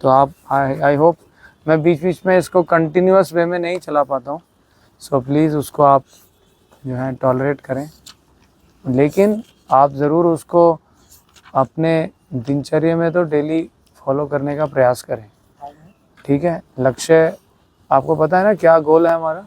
तो आप I hope, मैं बीच बीच में इसको कंटिन्यूअस वे में नहीं चला पाता हूँ, सो प्लीज़ उसको आप जो है टॉलरेट करें, लेकिन आप ज़रूर उसको अपने दिनचर्या में तो डेली फॉलो करने का प्रयास करें, ठीक है। लक्ष्य आपको पता है ना क्या गोल है हमारा,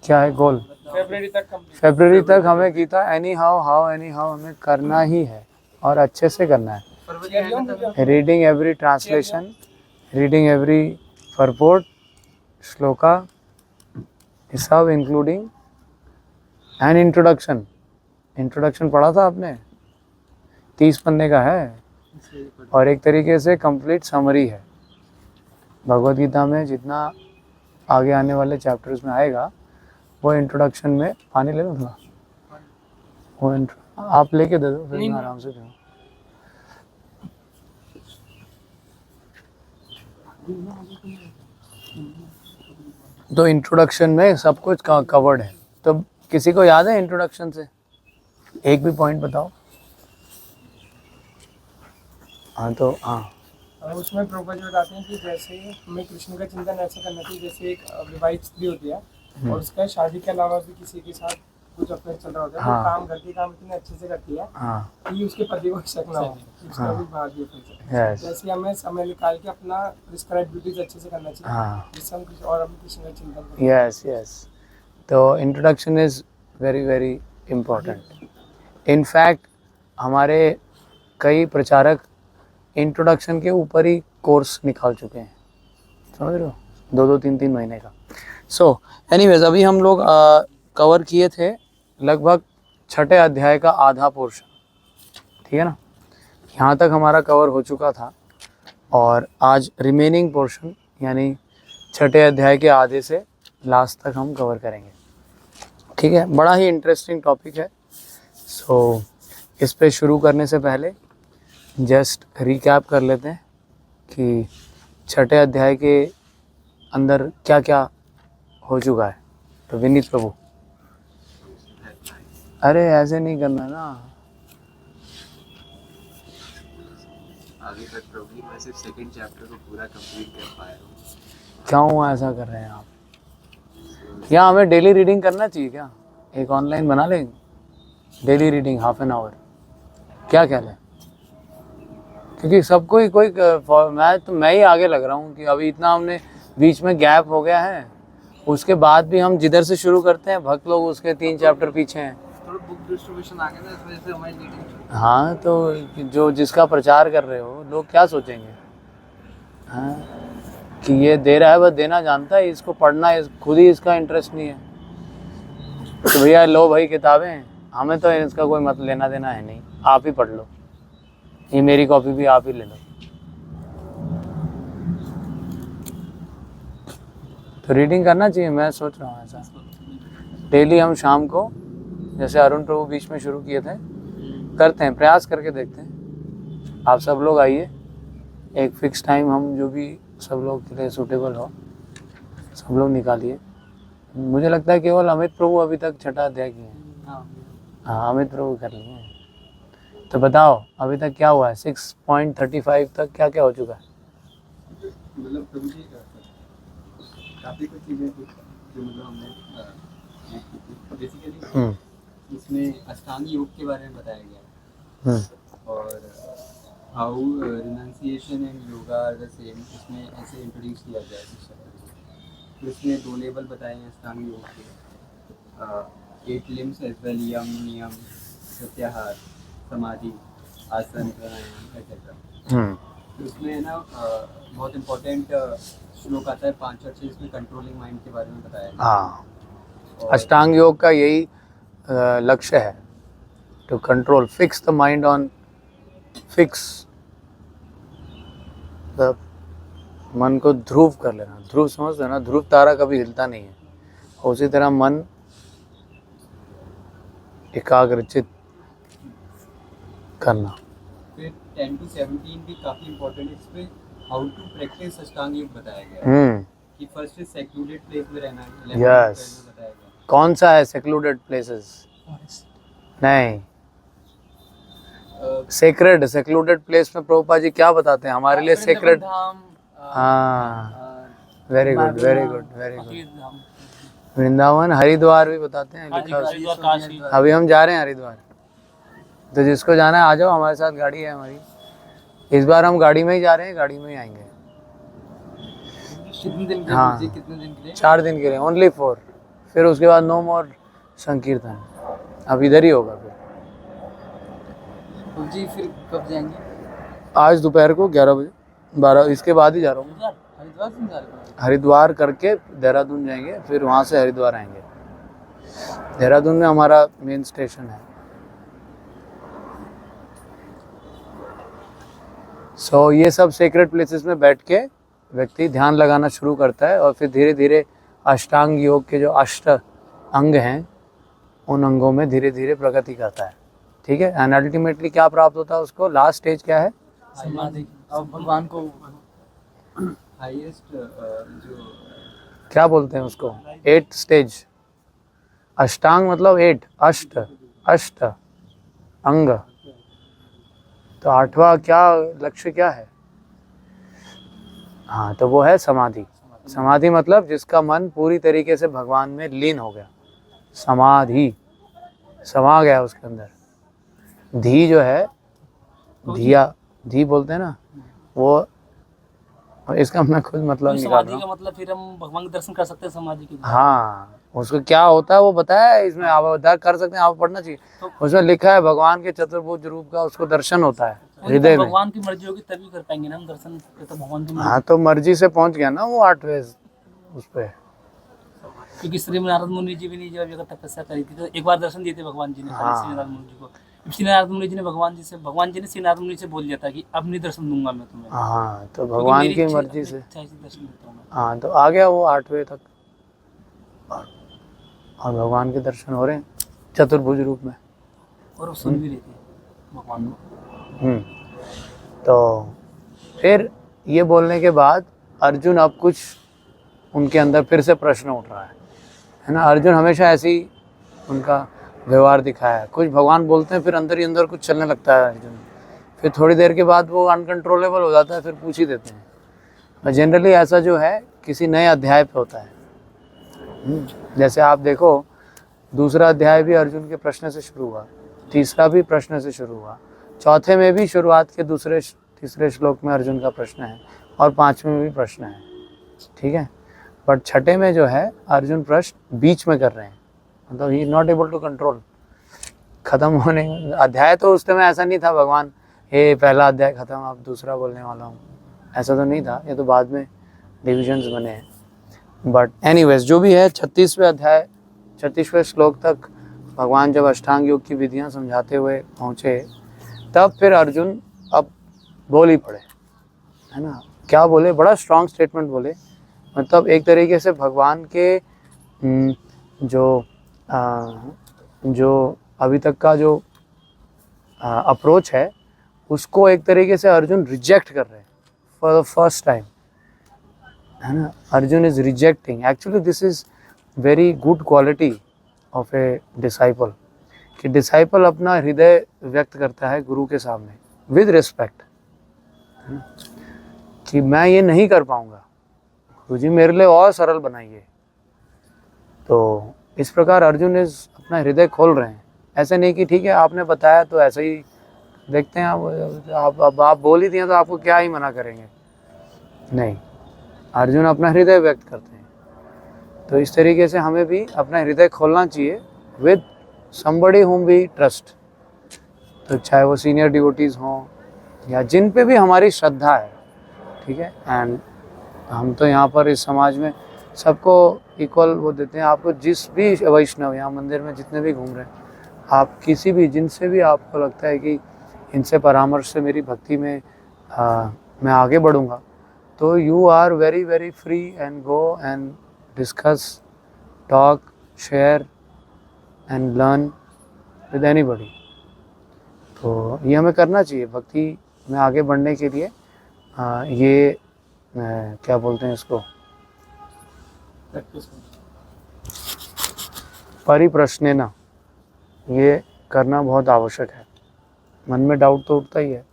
क्या है गोल? फरवरी तक हमें गीता एनी हाउ हमें करना ही है और अच्छे से करना है। Reading every translation, reading every purport, shloka, सब इंक्लूडिंग एंड इंट्रोडक्शन। इंट्रोडक्शन पढ़ा था आपने? 30 पन्ने का है और एक तरीके से कंप्लीट समरी है। भगवद गीता में जितना आगे आने वाले चैप्टर्स में आएगा वो इंट्रोडक्शन में। पानी ले लो थोड़ा, वो आप लेके दे दो, फिर मैं आराम से दूँ। तो इंट्रोडक्शन में सब कुछ कवर्ड है। तो किसी को याद है इंट्रोडक्शन से एक भी पॉइंट बताओ? हाँ तो हाँ, उसमें प्रभुपाद जी बताते हैं कि जैसे हमें कृष्ण का चिंतन ऐसे करना चाहिए जैसे एक विवाहित स्त्री होती है और उसका शादी के अलावा भी किसी के साथ कुछ अफेयर चल रहा होता है, वो काम घर के काम इतने अच्छे से करती है कि उसके पति को शक ना हो कि उसका भी भाग्य है। जैसे हमें समय निकाल के अपना प्रिस्क्राइब ड्यूटीज अच्छे से करना चाहिए जिससे हम और हम कृष्ण का चिंतन करें। यस। तो introduction is very very important. In fact हमारे कई प्रचारक इंट्रोडक्शन के ऊपर ही कोर्स निकाल चुके हैं, समझ रहे हो, 2-2, 3-3 महीने का। सो एनीवेज, अभी हम लोग कवर किए थे लगभग 6ठे अध्याय का आधा पोर्शन, ठीक है ना। यहाँ तक हमारा कवर हो चुका था और आज रिमेनिंग पोर्शन यानी 6ठे अध्याय के आधे से लास्ट तक हम कवर करेंगे, ठीक है। बड़ा ही इंटरेस्टिंग टॉपिक है। सो इस पे शुरू करने से पहले जस्ट रिकैप कर लेते हैं कि 6ठे अध्याय के अंदर क्या क्या हो चुका है। तो विनीत प्रभु, अरे ऐसे नहीं करना ना, आगे तक प्रभु मैं सिर्फ सेकंड चैप्टर को पूरा कंप्लीट कर पाया हूँ। क्यों ऐसा कर रहे हैं आप? या हमें डेली रीडिंग करना चाहिए क्या? एक ऑनलाइन बना लेंगे daily reading, half an hour, क्या ख्याल है? क्योंकि सबको ही कोई मैं ही आगे लग रहा हूँ कि अभी इतना हमने बीच में गैप हो गया है, उसके बाद भी हम जिधर से शुरू करते हैं भक्त लोग उसके 3 चैप्टर पीछे हैं। थोड़ा बुक डिस्ट्रीब्यूशन आ गया ना, इस वजह से हमारी रीडिंग। हाँ, तो जो जिसका प्रचार कर रहे हो लोग क्या सोचेंगे? हाँ, कि ये दे रहा है, बस देना जानता है, इसको पढ़ना है, खुद ही इसका इंटरेस्ट नहीं है। तो भैया लो भाई किताबें, हमें तो इसका कोई मतलब लेना देना है नहीं, आप ही पढ़ लो, ये मेरी कॉपी भी आप ही ले लो। तो रीडिंग करना चाहिए, मैं सोच रहा हूँ ऐसा डेली हम शाम को, जैसे अरुण प्रभु बीच में शुरू किए थे, करते हैं, प्रयास करके देखते हैं। आप सब लोग आइए, एक फिक्स टाइम हम जो भी सब लोग के लिए सूटेबल हो सब लोग निकालिए। मुझे लगता है केवल अमित प्रभु अभी तक 6ठा अध्याय किए हैं। हाँ, अमित प्रभु कर लिए। तो बताओ अभी तक क्या हुआ है? 6.35 तक क्या क्या हो चुका है? मतलब प्रभु जी काफी कुछ चीजें थी जो मतलब हमने बेसिकली इसमें अष्टांग योग के बारे में बताया गया और how renunciation and yoga are the same, इसमें ऐसे इंट्रोड्यूस किया गया है। तो इसमें 2 लेवल बताए हैं अष्टांग योग के, 8 लिम्स एज वेल, यम, नियम, प्रत्याहार, समाधि, आसन, प्राणायाम एक्सेट्रा। तो इसमें है ना बहुत इम्पोर्टेंट श्लोक आता है 5 और 6, इसमें कंट्रोलिंग माइंड के बारे में बताया गया। हाँ, अष्टांग योग का यही लक्ष्य है, to control, fix the mind on, fix the मन को ध्रुव कर लेना। ध्रुव समझते हो ना, ध्रुव तारा कभी हिलता नहीं है, उसी तरह मन एकाग्रचित करना। फिर 10 to 17 भी काफी इम्पोर्टेंट है, इसमें हाउ टू प्रैक्टिस अष्टांग योग बताया गया है कि फर्स्ट सेक्लूडेड प्लेस में रहना है। यस, कौन सा है सेक्लूडेड प्लेसेस? नहीं, सेक्रेड सेक्लूडेड प्लेस में प्रभुपाद जी क्या बताते हैं हमारे लिए सेक्रेड? हाँ, very good very good very good. Vrindavan, Haridwar भी बताते हैं, लिखा है। अभी हम जा रहे हैं हरिद्वार, तो जिसको जाना है आ जाओ, हमारे साथ गाड़ी है हमारी। इस बार हम गाड़ी में ही जा रहे हैं, गाड़ी में ही आएंगे। कितने दिन के हाँ। लिए? कितने दिन के लिए? 4 दिन के लिए, ओनली 4। फिर उसके बाद नो मोर संकीर्तन, अब इधर ही होगा फिर। जी फिर कब जाएंगे? आज दोपहर को 11 बजे, 12 इसके बाद ही जा रहा हूँ। हरिद्वार से जा रहे हैं? हरिद्वार करके देहरादून जाएंगे, फिर वहाँ से हरिद्वार आएंगे। देहरादून में हमारा मेन स्टेशन है। सो ये सब सेक्रेट प्लेसेस में बैठ के व्यक्ति ध्यान लगाना शुरू करता है, और फिर धीरे धीरे अष्टांग योग के जो 8 अंग हैं उन अंगों में धीरे धीरे प्रगति करता है। ठीक है, एंड अल्टीमेटली क्या प्राप्त होता है उसको? लास्ट स्टेज क्या है? समाधि। अब भगवान को हाईएस्ट जो क्या बोलते हैं उसको? 8 स्टेज। अष्टांग मतलब 8, अष्ट अंग। तो 8वां क्या लक्ष्य क्या है? हाँ, तो वो है समाधि। समाधि मतलब जिसका मन पूरी तरीके से भगवान में लीन हो गया, समाधि समा गया उसके अंदर। धी जो है, धिया, धी बोलते हैं ना, वो इसका मैं खुद मतलब निकाल रहा समाधि का मतलब फिर हम भगवान के दर्शन कर सकते हैं समाधि के हूँ। हाँ, उसको क्या होता है वो बताया है इसमें, आप उद्धार कर सकते हैं, आप पढ़ना चाहिए। उसमें लिखा है भगवान के चतुर्भुज रूप का उसको दर्शन होता है हृदय में। भगवान की मर्जी होगी तभी कर पाएंगे ना हम दर्शन, तो भगवान की मर्जी। हाँ, तो मर्जी से पहुंच गया ना वो 8वें उस पे। क्योंकि श्री नारद मुनि जी भी नहीं जब जगह तपस्या करी थी तो एक बार दर्शन दिए थे भगवान जी ने श्री नारद मुनि जी को। श्री नारद मुनि जी ने भगवान ने श्री नारद मुनि से बोल दिया था कि अब नहीं दर्शन दूंगा मैं तुम्हें। हाँ, तो भगवान की मर्जी से दर्शन देता हूँ मैं। हाँ, तो आ गया वो 8वें तक, और भगवान के दर्शन हो रहे हैं चतुर्भुज रूप में। और वो सुन भी रही थी भगवान को। तो फिर ये बोलने के बाद अर्जुन अब कुछ उनके अंदर फिर से प्रश्न उठ रहा है ना। अर्जुन हमेशा ऐसी उनका व्यवहार दिखाया है, कुछ भगवान बोलते हैं फिर अंदर ही अंदर कुछ चलने लगता है अर्जुन, फिर थोड़ी देर के बाद वो अनकंट्रोलेबल हो जाता है, फिर पूछ ही देते हैं। और जनरली ऐसा जो है किसी नए अध्याय पे होता है। जैसे आप देखो, दूसरा अध्याय भी अर्जुन के प्रश्न से शुरू हुआ, तीसरा भी प्रश्न से शुरू हुआ, चौथे में भी शुरुआत के तीसरे श्लोक में अर्जुन का प्रश्न है, और 5वें में भी प्रश्न है। ठीक है, बट छठे में जो है अर्जुन प्रश्न बीच में कर रहे हैं, मतलब he is not able to control. खत्म होने अध्याय तो उस समय ऐसा नहीं था भगवान हे पहला अध्याय खत्म अब दूसरा बोलने वाला हूँ, ऐसा तो नहीं था, ये तो बाद में डिविजन्स बने हैं। बट एनीवेज जो भी है, 36वें अध्याय 36वें श्लोक तक भगवान जब अष्टांग योग की विधियाँ समझाते हुए पहुँचे, तब फिर अर्जुन अब बोल ही पड़े, है ना। क्या बोले? बड़ा स्ट्रॉन्ग स्टेटमेंट बोले, मतलब एक तरीके से भगवान के जो अभी तक का जो अप्रोच है उसको एक तरीके से अर्जुन रिजेक्ट कर रहे हैं फॉर द फर्स्ट टाइम, है ना। Arjun is rejecting, actually this is very good quality of a disciple, कि डिसाइपल अपना हृदय व्यक्त करता है गुरु के सामने विद रिस्पेक्ट, कि मैं ये नहीं कर पाऊँगा, गुरुजी मेरे लिए और सरल बनाइए। तो इस प्रकार अर्जुन इस अपना हृदय खोल रहे हैं, ऐसे नहीं कि ठीक है आपने बताया तो ऐसे ही देखते हैं, आप बोल ही दिए तो आपको क्या ही मना करेंगे, नहीं, अर्जुन अपना हृदय व्यक्त करते हैं। तो इस तरीके से हमें भी अपना हृदय खोलना चाहिए with somebody whom we trust, तो चाहे वो सीनियर डिवोटीज़ हों या जिन पे भी हमारी श्रद्धा है, ठीक है। एंड हम तो यहाँ पर इस समाज में सबको इक्वल वो देते हैं। आपको जिस भी वैष्णव यहाँ मंदिर में जितने भी घूम रहे हैं, आप किसी भी जिनसे भी आपको लगता है कि इनसे परामर्श से मेरी भक्ति में मैं आगे बढ़ूँगा, तो you are very very free and go and discuss, talk, share and learn with anybody. तो ये हमें करना चाहिए भक्ति में आगे बढ़ने के लिए। ये क्या बोलते हैं इसको, परिप्रश्नेन, ये करना बहुत आवश्यक है। मन में डाउट तो उठता ही है।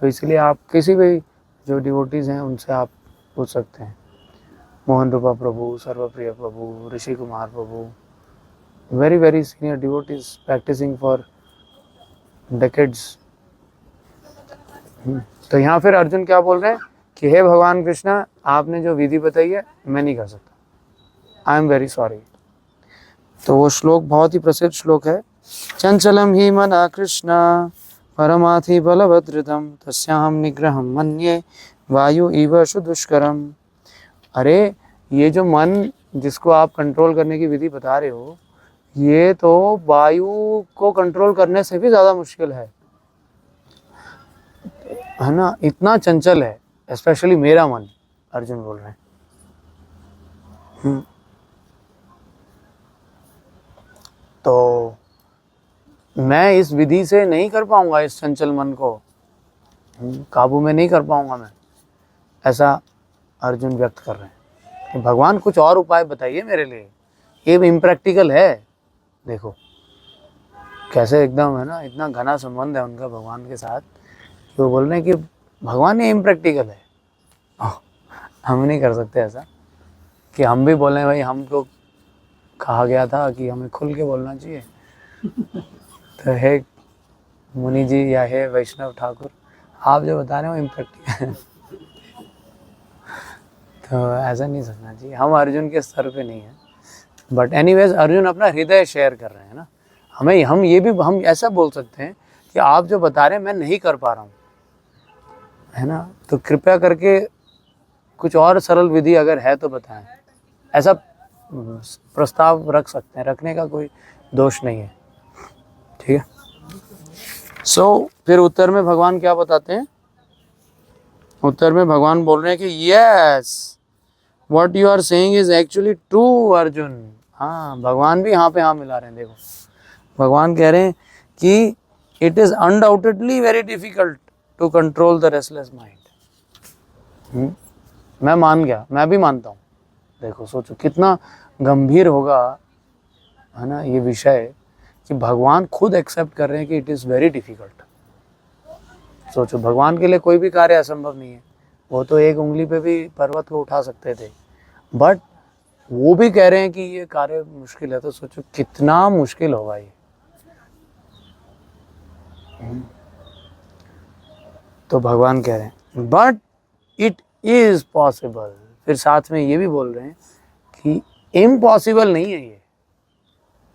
तो इसलिए आप किसी भी जो डिवोटीज़ हैं उनसे आप पूछ सकते हैं। Mohan Rupa Prabhu, Sarvapriya Prabhu, Rishi Kumar Prabhu, very very senior devotees practicing for decades. तो यहाँ फिर अर्जुन क्या बोल रहे हैं कि हे भगवान कृष्णा, आपने जो विधि बताई है मैं नहीं कर सकता, आई एम वेरी सॉरी। तो वो श्लोक बहुत ही प्रसिद्ध श्लोक है, चंचलम ही मना कृष्ण परमाथि बलभद्रतम तस्याहम निग्रहम मन्ये वायु इव सुदुष्करम। अरे ये जो मन जिसको आप कंट्रोल करने की विधि बता रहे हो, ये तो वायु को कंट्रोल करने से भी ज़्यादा मुश्किल है ना, इतना चंचल है, स्पेशली मेरा मन, अर्जुन बोल रहे हैं। तो मैं इस विधि से नहीं कर पाऊंगा, इस चंचल मन को काबू में नहीं कर पाऊंगा मैं, ऐसा अर्जुन व्यक्त कर रहे हैं कि भगवान कुछ और उपाय बताइए मेरे लिए, ये इम्प्रैक्टिकल है। देखो कैसे एकदम है ना, इतना घना संबंध है उनका भगवान के साथ, वो बोल रहे हैं कि भगवान ये इम्प्रैक्टिकल है, हम नहीं कर सकते ऐसा कि हम भी बोलें भाई हमको कहा गया था कि हमें खुल के बोलना चाहिए। तो हे मुनि जी या हे वैष्णव ठाकुर, आप जो बता रहे हो इम्प्रैक्टिकल है। तो ऐसा नहीं सोचना चाहिए, हम अर्जुन के स्तर पे नहीं हैं। बट एनीवेज अर्जुन अपना हृदय शेयर कर रहे हैं ना, हम ये भी हम ऐसा बोल सकते हैं कि आप जो बता रहे हैं मैं नहीं कर पा रहा हूँ, है ना, तो कृपया करके कुछ और सरल विधि अगर है तो बताएं, ऐसा प्रस्ताव रख सकते हैं, रखने का कोई दोष नहीं है, ठीक है। सो फिर उत्तर में भगवान क्या बताते हैं, उत्तर में भगवान बोल रहे हैं कि yes what you are saying is actually true Arjun. हाँ, भगवान भी यहाँ पे हाँ मिला रहे हैं। देखो भगवान कह रहे हैं कि it is undoubtedly very difficult to control the restless mind. मैं मान गया, मैं भी मानता हूँ। देखो सोचो कितना गंभीर होगा, है ना, ये विषय कि भगवान खुद एक्सेप्ट कर रहे हैं कि इट इज़ वेरी डिफिकल्ट। सोचो भगवान के लिए कोई भी कार्य असंभव नहीं है, वो तो एक उंगली पे भी पर्वत को उठा सकते थे, बट वो भी कह रहे हैं कि ये कार्य मुश्किल है। तो सोचो कितना मुश्किल होगा ये। तो भगवान कह रहे हैं बट इट इज पॉसिबल। फिर साथ में ये भी बोल रहे हैं कि इम्पॉसिबल नहीं है, ये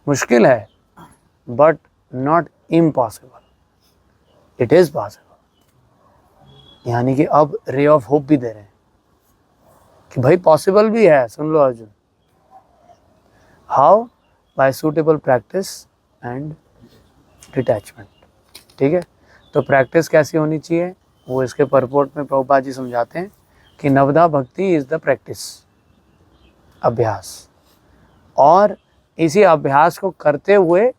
मुश्किल है but not impossible, it is possible. यानी कि अब रे ऑफ होप भी दे रहे हैं कि भाई पॉसिबल भी है। सुन लो Arjun, how, by suitable practice and detachment. ठीक है, तो प्रैक्टिस कैसी होनी चाहिए वो इसके परपोर्ट में प्रभुपाद जी समझाते हैं कि नवदा भक्ति इज द प्रैक्टिस, अभ्यास। और इसी अभ्यास को करते हुए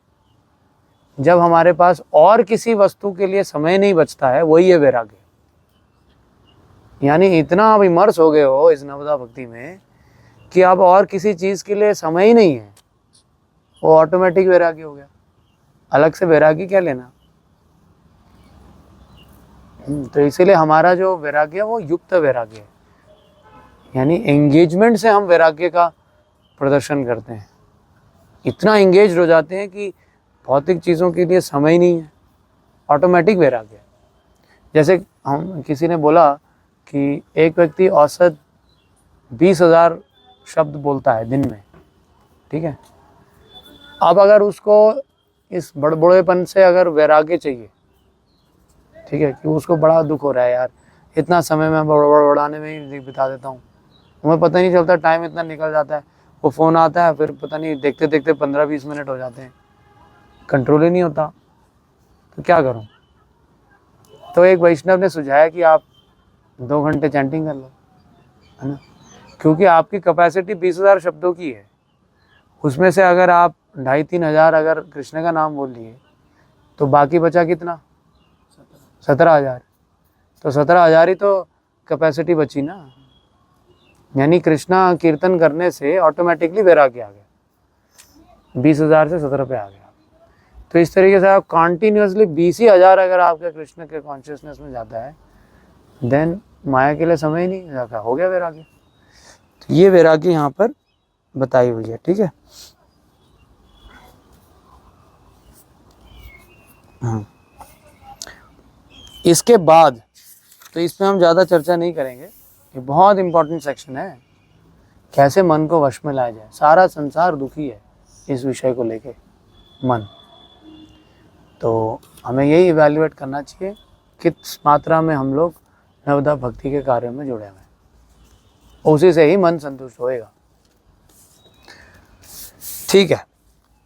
जब हमारे पास और किसी वस्तु के लिए समय नहीं बचता है, वही है वैराग्य। यानी इतना आप इमर्स हो गए हो इस नवदा भक्ति में कि अब और किसी चीज़ के लिए समय ही नहीं है, वो ऑटोमेटिक वैराग्य हो गया। अलग से वैराग्य क्या लेना। तो इसीलिए हमारा जो वैराग्य है वो युक्त वैराग्य है, यानी एंगेजमेंट से हम वैराग्य का प्रदर्शन करते हैं। इतना एंगेज हो जाते हैं कि भौतिक चीज़ों के लिए समय ही नहीं है, ऑटोमेटिक वैराग्य है। जैसे हम किसी ने बोला कि एक व्यक्ति औसत 20,000 शब्द बोलता है दिन में, ठीक है। अब अगर उसको इस बड़बड़ेपन से अगर वैराग्य चाहिए, ठीक है, कि उसको बड़ा दुख हो रहा है, यार इतना समय मैं बड़बड़ाने में ही बिता देता हूँ, मुझे पता ही नहीं चलता, टाइम इतना निकल जाता है। वो फ़ोन आता है, फिर पता नहीं देखते देखते 15-20 मिनट हो जाते हैं, कंट्रोल ही नहीं होता, तो क्या करूँ। तो एक वैष्णव ने सुझाया कि आप 2 घंटे चैंटिंग कर लो, है ना, क्योंकि आपकी कैपेसिटी 20,000 शब्दों की है। उसमें से अगर आप 2,500-3 हज़ार अगर कृष्ण का नाम बोल लिए तो बाकी बचा कितना, 17,000। तो 17,000 ही तो कैपेसिटी बची ना। यानी कृष्णा कीर्तन करने से ऑटोमेटिकली वैराग्य आ गया, 20,000 से 17 पे आ गया। तो इस तरीके से आप कंटिन्यूअसली 20,000 अगर आपके कृष्ण के कॉन्शियसनेस में जाता है, देन माया के लिए समय ही नहीं जाता, हो गया वैराग्य। तो ये वैराग्य यहाँ पर बताई हुई है, ठीक है। हाँ, इसके बाद तो इसमें हम ज़्यादा चर्चा नहीं करेंगे, ये बहुत इंपॉर्टेंट सेक्शन है, कैसे मन को वश में लाया जाए। सारा संसार दुखी है इस विषय को लेके, मन। तो हमें यही इवैल्यूएट करना चाहिए किस मात्रा में हम लोग नवदा भक्ति के कार्य में जुड़े हुए हैं, उसी से ही मन संतुष्ट होएगा। ठीक है,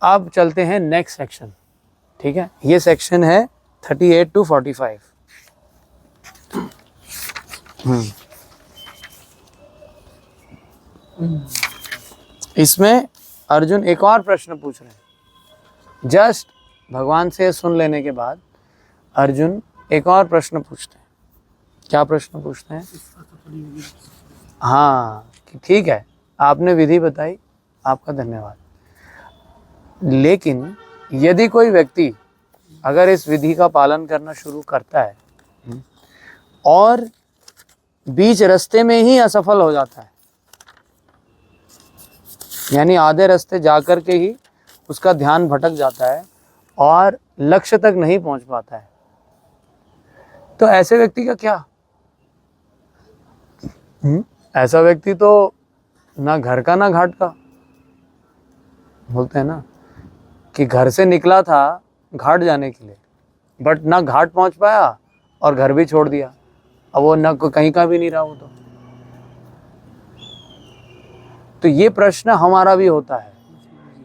अब चलते हैं नेक्स्ट सेक्शन, ठीक है। ये सेक्शन है 38 to 45। इसमें अर्जुन एक और प्रश्न पूछ रहे हैं। जस्ट भगवान से सुन लेने के बाद अर्जुन एक और प्रश्न पूछते हैं। क्या प्रश्न पूछते हैं? हाँ, कि ठीक है, आपने विधि बताई, आपका धन्यवाद, लेकिन यदि कोई व्यक्ति अगर इस विधि का पालन करना शुरू करता है और बीच रास्ते में ही असफल हो जाता है, यानी आधे रास्ते जाकर के ही उसका ध्यान भटक जाता है और लक्ष्य तक नहीं पहुंच पाता है, तो ऐसे व्यक्ति का क्या? ऐसा व्यक्ति तो ना घर का ना घाट का। बोलते हैं ना कि घर से निकला था घाट जाने के लिए, बट ना घाट पहुंच पाया और घर भी छोड़ दिया, अब वो ना कहीं का भी नहीं रहा वो तो ये प्रश्न हमारा भी होता है।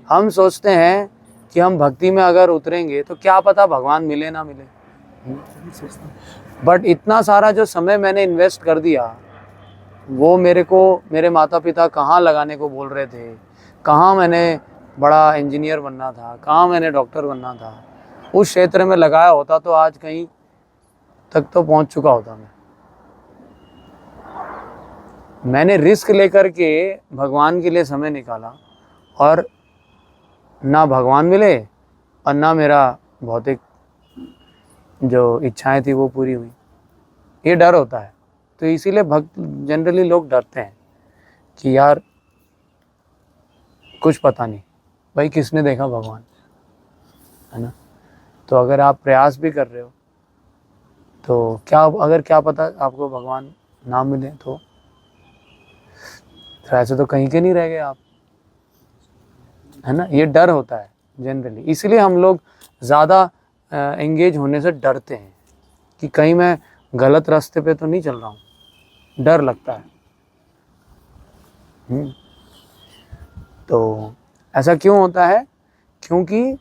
हम सोचते हैं कि हम भक्ति में अगर उतरेंगे तो क्या पता भगवान मिले ना मिले, बट इतना सारा जो समय मैंने इन्वेस्ट कर दिया वो मेरे माता पिता कहाँ लगाने को बोल रहे थे, कहाँ मैंने बड़ा इंजीनियर बनना था, कहाँ मैंने डॉक्टर बनना था, उस क्षेत्र में लगाया होता तो आज कहीं तक तो पहुंच चुका होता। मैंने रिस्क लेकर के भगवान के लिए समय निकाला और ना भगवान मिले और ना मेरा भौतिक जो इच्छाएं थी वो पूरी हुई। ये डर होता है, तो इसीलिए भक्त जनरली लोग डरते हैं कि यार कुछ पता नहीं भाई किसने देखा भगवान, है ना। तो अगर आप प्रयास भी कर रहे हो तो क्या पता आपको भगवान ना मिले, तो ऐसे तो कहीं के नहीं रह गए आप, है ना। ये डर होता है जनरली, इसलिए हम लोग ज़्यादा एंगेज होने से डरते हैं कि कहीं मैं गलत रास्ते पे तो नहीं चल रहा हूँ, डर लगता है। तो ऐसा क्यों होता है? क्योंकि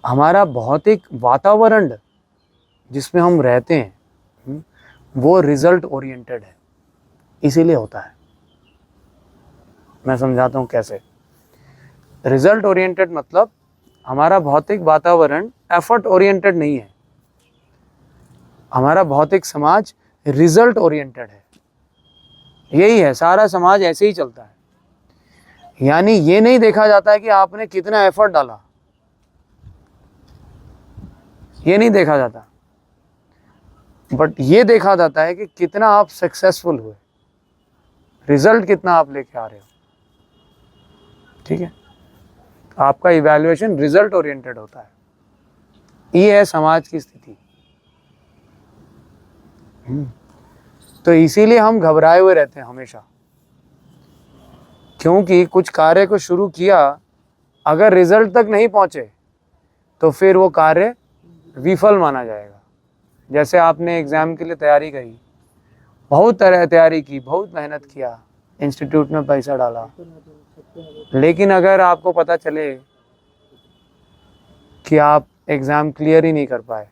हमारा भौतिक वातावरण जिसमें हम रहते हैं वो रिजल्ट ओरिएंटेड है, इसीलिए होता है। मैं समझाता हूँ कैसे। रिजल्ट ओरिएंटेड मतलब हमारा भौतिक वातावरण एफर्ट ओरिएंटेड नहीं है, हमारा भौतिक समाज रिजल्ट ओरिएंटेड है। यही है, सारा समाज ऐसे ही चलता है। यानी ये नहीं देखा जाता है कि आपने कितना एफर्ट डाला, ये नहीं देखा जाता, बट ये देखा जाता है कि कितना आप सक्सेसफुल हुए, रिजल्ट कितना आप लेके आ रहे हो, ठीक है। आपका इवैल्यूएशन रिजल्ट ओरिएंटेड होता है। ये है समाज की स्थिति। तो इसीलिए हम घबराए हुए रहते हैं हमेशा, क्योंकि कुछ कार्य को शुरू किया, अगर रिजल्ट तक नहीं पहुंचे तो फिर वो कार्य विफल माना जाएगा। जैसे आपने एग्ज़ाम के लिए तैयारी करी, बहुत तरह तैयारी की, बहुत मेहनत किया, इंस्टीट्यूट में पैसा डाला, लेकिन अगर आपको पता चले कि आप एग्ज़ाम क्लियर ही नहीं कर पाए,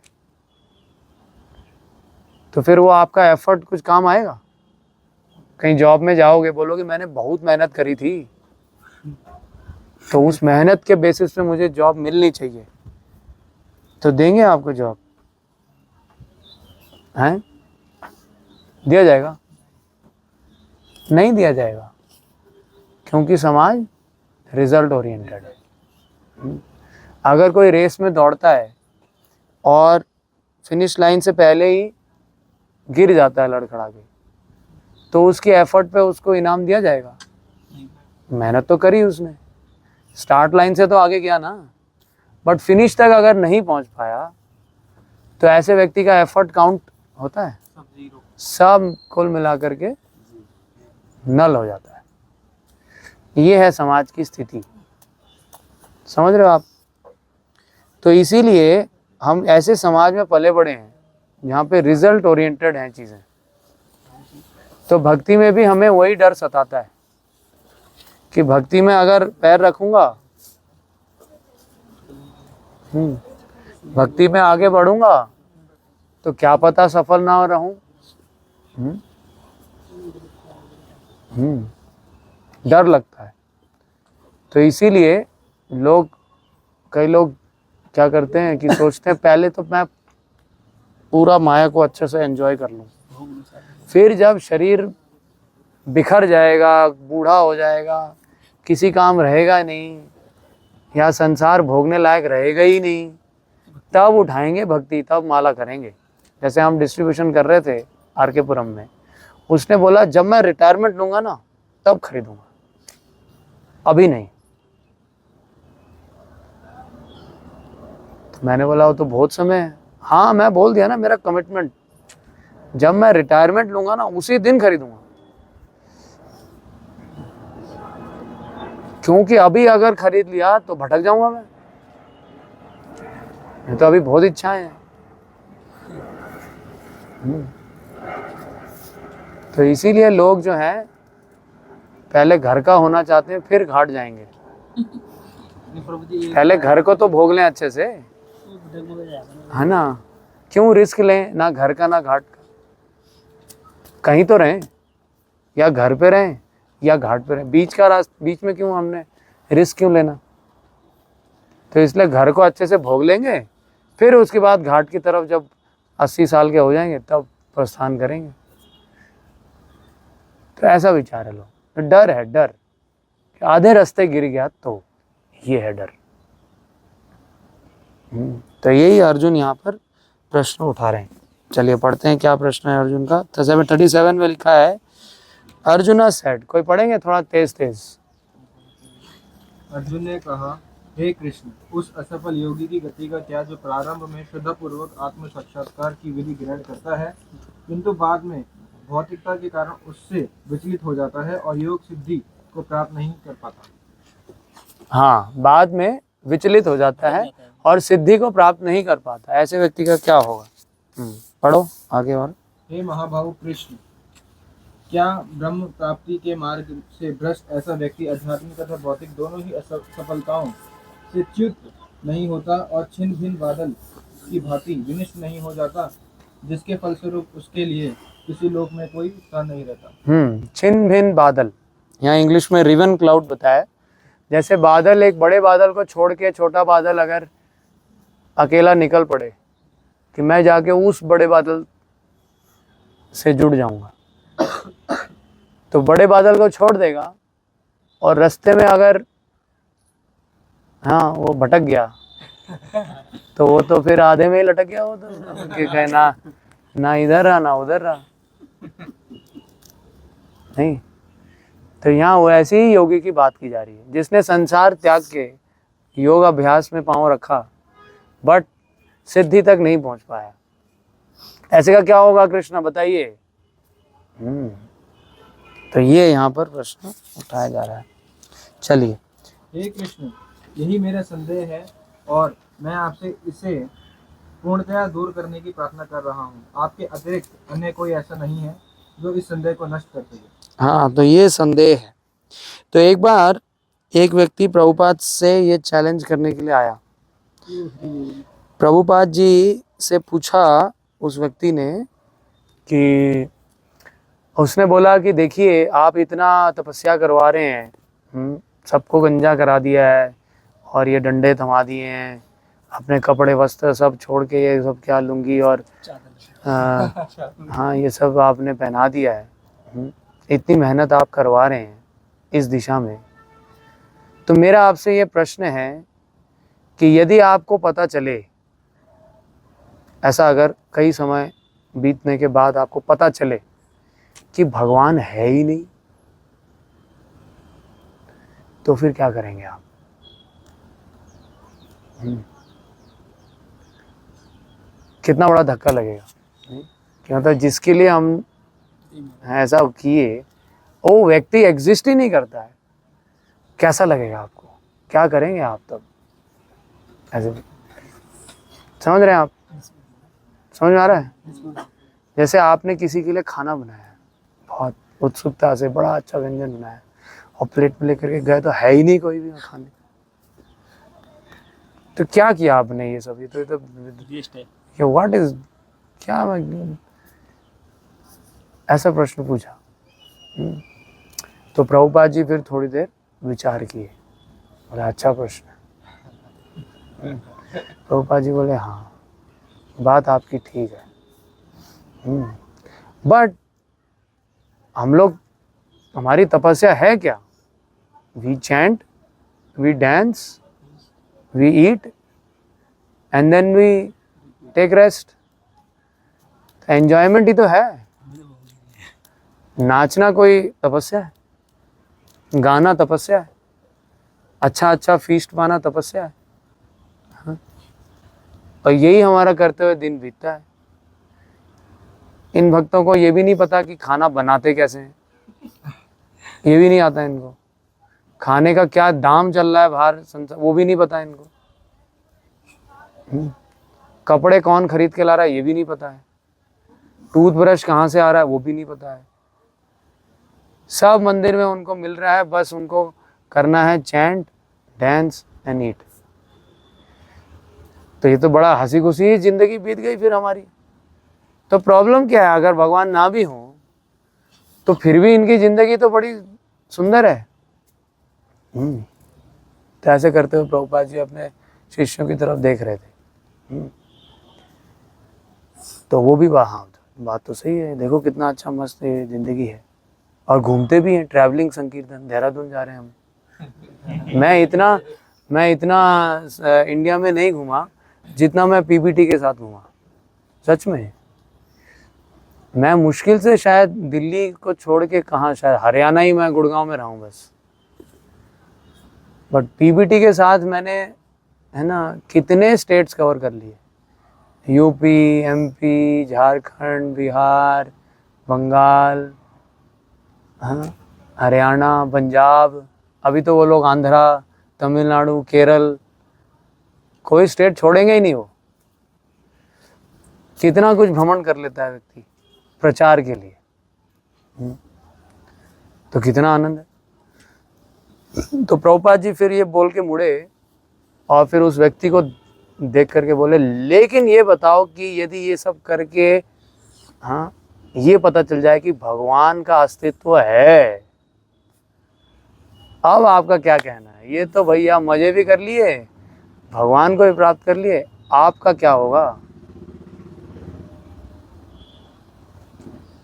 तो फिर वो आपका एफर्ट कुछ काम आएगा? कहीं जॉब में जाओगे, बोलोगे मैंने बहुत मेहनत करी थी, तो उस मेहनत के बेसिस पे मुझे जॉब मिलनी चाहिए, तो देंगे आपको जॉब? हैं? दिया जाएगा? नहीं दिया जाएगा, क्योंकि समाज रिजल्ट ओरिएंटेड है। अगर कोई रेस में दौड़ता है और फिनिश लाइन से पहले ही गिर जाता है लड़खड़ा के, तो उसकी एफर्ट पे उसको इनाम दिया जाएगा? मेहनत तो करी उसने, स्टार्ट लाइन से तो आगे गया ना, बट फिनिश तक अगर नहीं पहुंच पाया तो ऐसे व्यक्ति का एफर्ट काउंट होता है? सब कुल मिलाकर के नल हो जाता है। ये है समाज की स्थिति, समझ रहे हो आप? तो इसीलिए हम ऐसे समाज में पले बड़े हैं जहाँ पे रिजल्ट ओरिएंटेड हैं चीज़ें। तो भक्ति में भी हमें वही डर सताता है कि भक्ति में अगर पैर रखूंगा, भक्ति में आगे बढ़ूंगा तो क्या पता सफल ना रहूं। डर लगता है। तो इसीलिए कई लोग क्या करते हैं कि सोचते हैं पहले तो मैं पूरा माया को अच्छे से एंजॉय कर लूं, फिर जब शरीर बिखर जाएगा, बूढ़ा हो जाएगा, किसी काम रहेगा नहीं या संसार भोगने लायक रहेगा ही नहीं, तब उठाएंगे भक्ति, तब माला करेंगे। जैसे हम डिस्ट्रीब्यूशन कर रहे थे आर.के. पुरम में, उसने बोला जब मैं रिटायरमेंट लूंगा ना तब खरीदूंगा, अभी नहीं। तो मैंने बोला वो तो बहुत समय है। हाँ, मैं बोल दिया ना, मेरा कमिटमेंट, जब मैं रिटायरमेंट लूंगा ना उसी दिन खरीदूंगा, क्योंकि अभी अगर खरीद लिया तो भटक जाऊंगा मैं तो अभी बहुत इच्छाएं हैं। तो इसीलिए लोग जो है पहले घर का होना चाहते हैं, फिर घाट जाएंगे। पहले घर को तो भोग लें अच्छे से, है ना? क्यों रिस्क लें, ना घर का ना घाट का? कहीं तो रहें, या घर पे रहें या घाट पे रहें, बीच में क्यों हमने रिस्क क्यों लेना? तो इसलिए घर को अच्छे से भोग लेंगे, फिर उसके बाद घाट की तरफ जब 80 साल के हो जाएंगे तब प्रस्थान करेंगे। तो ऐसा विचार है लोग। तो डर है, डर कि आधे रास्ते गिर गया, तो ये है डर। तो यही अर्जुन यहाँ पर प्रश्न उठा रहे हैं। चलिए पढ़ते हैं क्या प्रश्न है अर्जुन का। 37 में लिखा है, अर्जुन सेड, कोई पढ़ेंगे थोड़ा तेज तेज? अर्जुन ने कहा, हे कृष्ण, उस असफल योगी की गति का क्या जो प्रारंभ में श्रद्धापूर्वक आत्म साक्षात्कार की विधि ग्रहण करता है, किंतु बाद में भौतिकता के कारण उससे विचलित हो जाता है और योग सिद्धि को प्राप्त नहीं कर पाता। हाँ, बाद में विचलित हो जाता है और सिद्धि को प्राप्त नहीं कर पाता, ऐसे व्यक्ति का क्या होगा? पढ़ो आगे। और हे महाभाव कृष्ण, क्या ब्रह्म प्राप्ति के मार्ग से भ्रष्ट ऐसा व्यक्ति आध्यात्मिक तथा भौतिक दोनों ही सफलताओं से च्युत नहीं होता और छिन्न भिन्न बादल की भांति विनिष्ट नहीं हो जाता, जिसके फलस्वरूप उसके लिए किसी लोक में कोई स्थान नहीं रहता? छिन्न भिन्न बादल, यहाँ इंग्लिश में रिवन क्लाउड बताया। जैसे बादल, एक बड़े बादल को छोड़ के छोटा बादल अगर अकेला निकल पड़े कि मैं जाके उस बड़े बादल से जुड़ जाऊंगा, तो बड़े बादल को छोड़ देगा और रास्ते में अगर हाँ वो भटक गया तो वो तो फिर आधे में ही लटक गया। वो तो कि ना इधर रहा ना उधर रहा, नहीं। तो यहाँ वो ऐसे ही योगी की बात की जा रही है जिसने संसार त्याग के योग अभ्यास में पांव रखा बट सिद्धि तक नहीं पहुंच पाया। ऐसे का क्या होगा कृष्ण बताइए? तो ये यहाँ पर प्रश्न उठाया जा रहा है। चलिए। हे कृष्ण, यही मेरा संदेह है और मैं आपसे इसे पूर्णतया दूर करने की प्रार्थना कर रहा हूँ। आपके अतिरिक्त अन्य कोई ऐसा नहीं है जो इस संदेह को नष्ट कर सके। हाँ, तो ये संदेह है। तो एक बार एक व्यक्ति प्रभुपाद से ये चैलेंज करने के लिए आया। प्रभुपाद जी से पूछा उस व्यक्ति ने कि उसने बोला कि देखिए आप इतना तपस्या करवा रहे हैं, सबको गंजा करा दिया है और ये डंडे थमा दिए हैं, अपने कपड़े वस्त्र सब छोड़ के ये सब क्या लुंगी और हाँ ये सब आपने पहना दिया है, इतनी मेहनत आप करवा रहे हैं इस दिशा में। तो मेरा आपसे ये प्रश्न है कि यदि आपको पता चले, ऐसा अगर कई समय बीतने के बाद आपको पता चले कि भगवान है ही नहीं, तो फिर क्या करेंगे आप? कितना बड़ा धक्का लगेगा। कि मतलब जिसके लिए हम ऐसा किए वो व्यक्ति एग्जिस्ट ही नहीं करता है, कैसा लगेगा आपको? क्या करेंगे आप तब? ऐसे समझ रहे हैं आप? समझ में आ रहा है? जैसे आपने किसी के लिए खाना बनाया, बहुत उत्सुकता से बड़ा अच्छा व्यंजन बनाया, और प्लेट में लेकर के गए तो है ही नहीं कोई भी खाने, तो क्या किया आपने? ये सब ये तो वेस्ट है। व्हाट इज, क्या ऐसा प्रश्न पूछा। तो प्रभुपाद जी फिर थोड़ी देर विचार किए, बोले अच्छा प्रश्न है। प्रभुपाद जी बोले हाँ, बात आपकी ठीक है, बट हम लोग, हमारी तपस्या है क्या? We chant, we dance, we eat and then we take rest. Enjoyment ही तो है। नाचना कोई तपस्या है? गाना तपस्या है? अच्छा अच्छा फीस्ट पाना तपस्या है? हाँ? और यही हमारा करते हुए दिन बीतता है। इन भक्तों को ये भी नहीं पता कि खाना बनाते कैसे हैं, ये भी नहीं आता इनको। खाने का क्या दाम चल रहा है बाहर संसार, वो भी नहीं पता इनको। कपड़े कौन खरीद के ला रहा है, ये भी नहीं पता है। टूथब्रश कहाँ से आ रहा है, वो भी नहीं पता है। सब मंदिर में उनको मिल रहा है, बस उनको करना है चैंट, डांस एंड ईट। तो ये तो बड़ा हंसी खुशी जिंदगी बीत गई फिर हमारी। तो प्रॉब्लम क्या है? अगर भगवान ना भी हो तो फिर भी इनकी जिंदगी तो बड़ी सुंदर है। तो ऐसे करते हुए प्रभुपाद जी अपने शिष्यों की तरफ देख रहे थे। तो वो भी हाँ, बात तो सही है, देखो कितना अच्छा मस्त ये जिंदगी है, और घूमते भी हैं, ट्रैवलिंग संकीर्तन, देहरादून जा रहे हैं हम। मैं इतना इंडिया में नहीं घूमा जितना मैं पीपीटी के साथ घूमा, सच में। मैं मुश्किल से शायद दिल्ली को छोड़ के कहाँ, शायद हरियाणा ही मैं गुड़गांव में रहा हूँ बस। बट पीपीटी के साथ मैंने, है ना, कितने स्टेट्स कवर कर लिए, यूपी, एमपी, झारखंड, बिहार, बंगाल, हाँ, हरियाणा, पंजाब, अभी तो वो लोग आंध्रा, तमिलनाडु, केरल, कोई स्टेट छोड़ेंगे ही नहीं वो। कितना कुछ भ्रमण कर लेता है व्यक्ति प्रचार के लिए। तो कितना आनंद है। तो प्रभुपाद जी फिर ये बोल के मुड़े और फिर उस व्यक्ति को देख करके बोले, लेकिन ये बताओ कि यदि ये सब करके, हाँ, ये पता चल जाए कि भगवान का अस्तित्व है, अब आपका क्या कहना है? ये तो भैया मजे भी कर लिए, भगवान को भी प्राप्त कर लिए, आपका क्या होगा?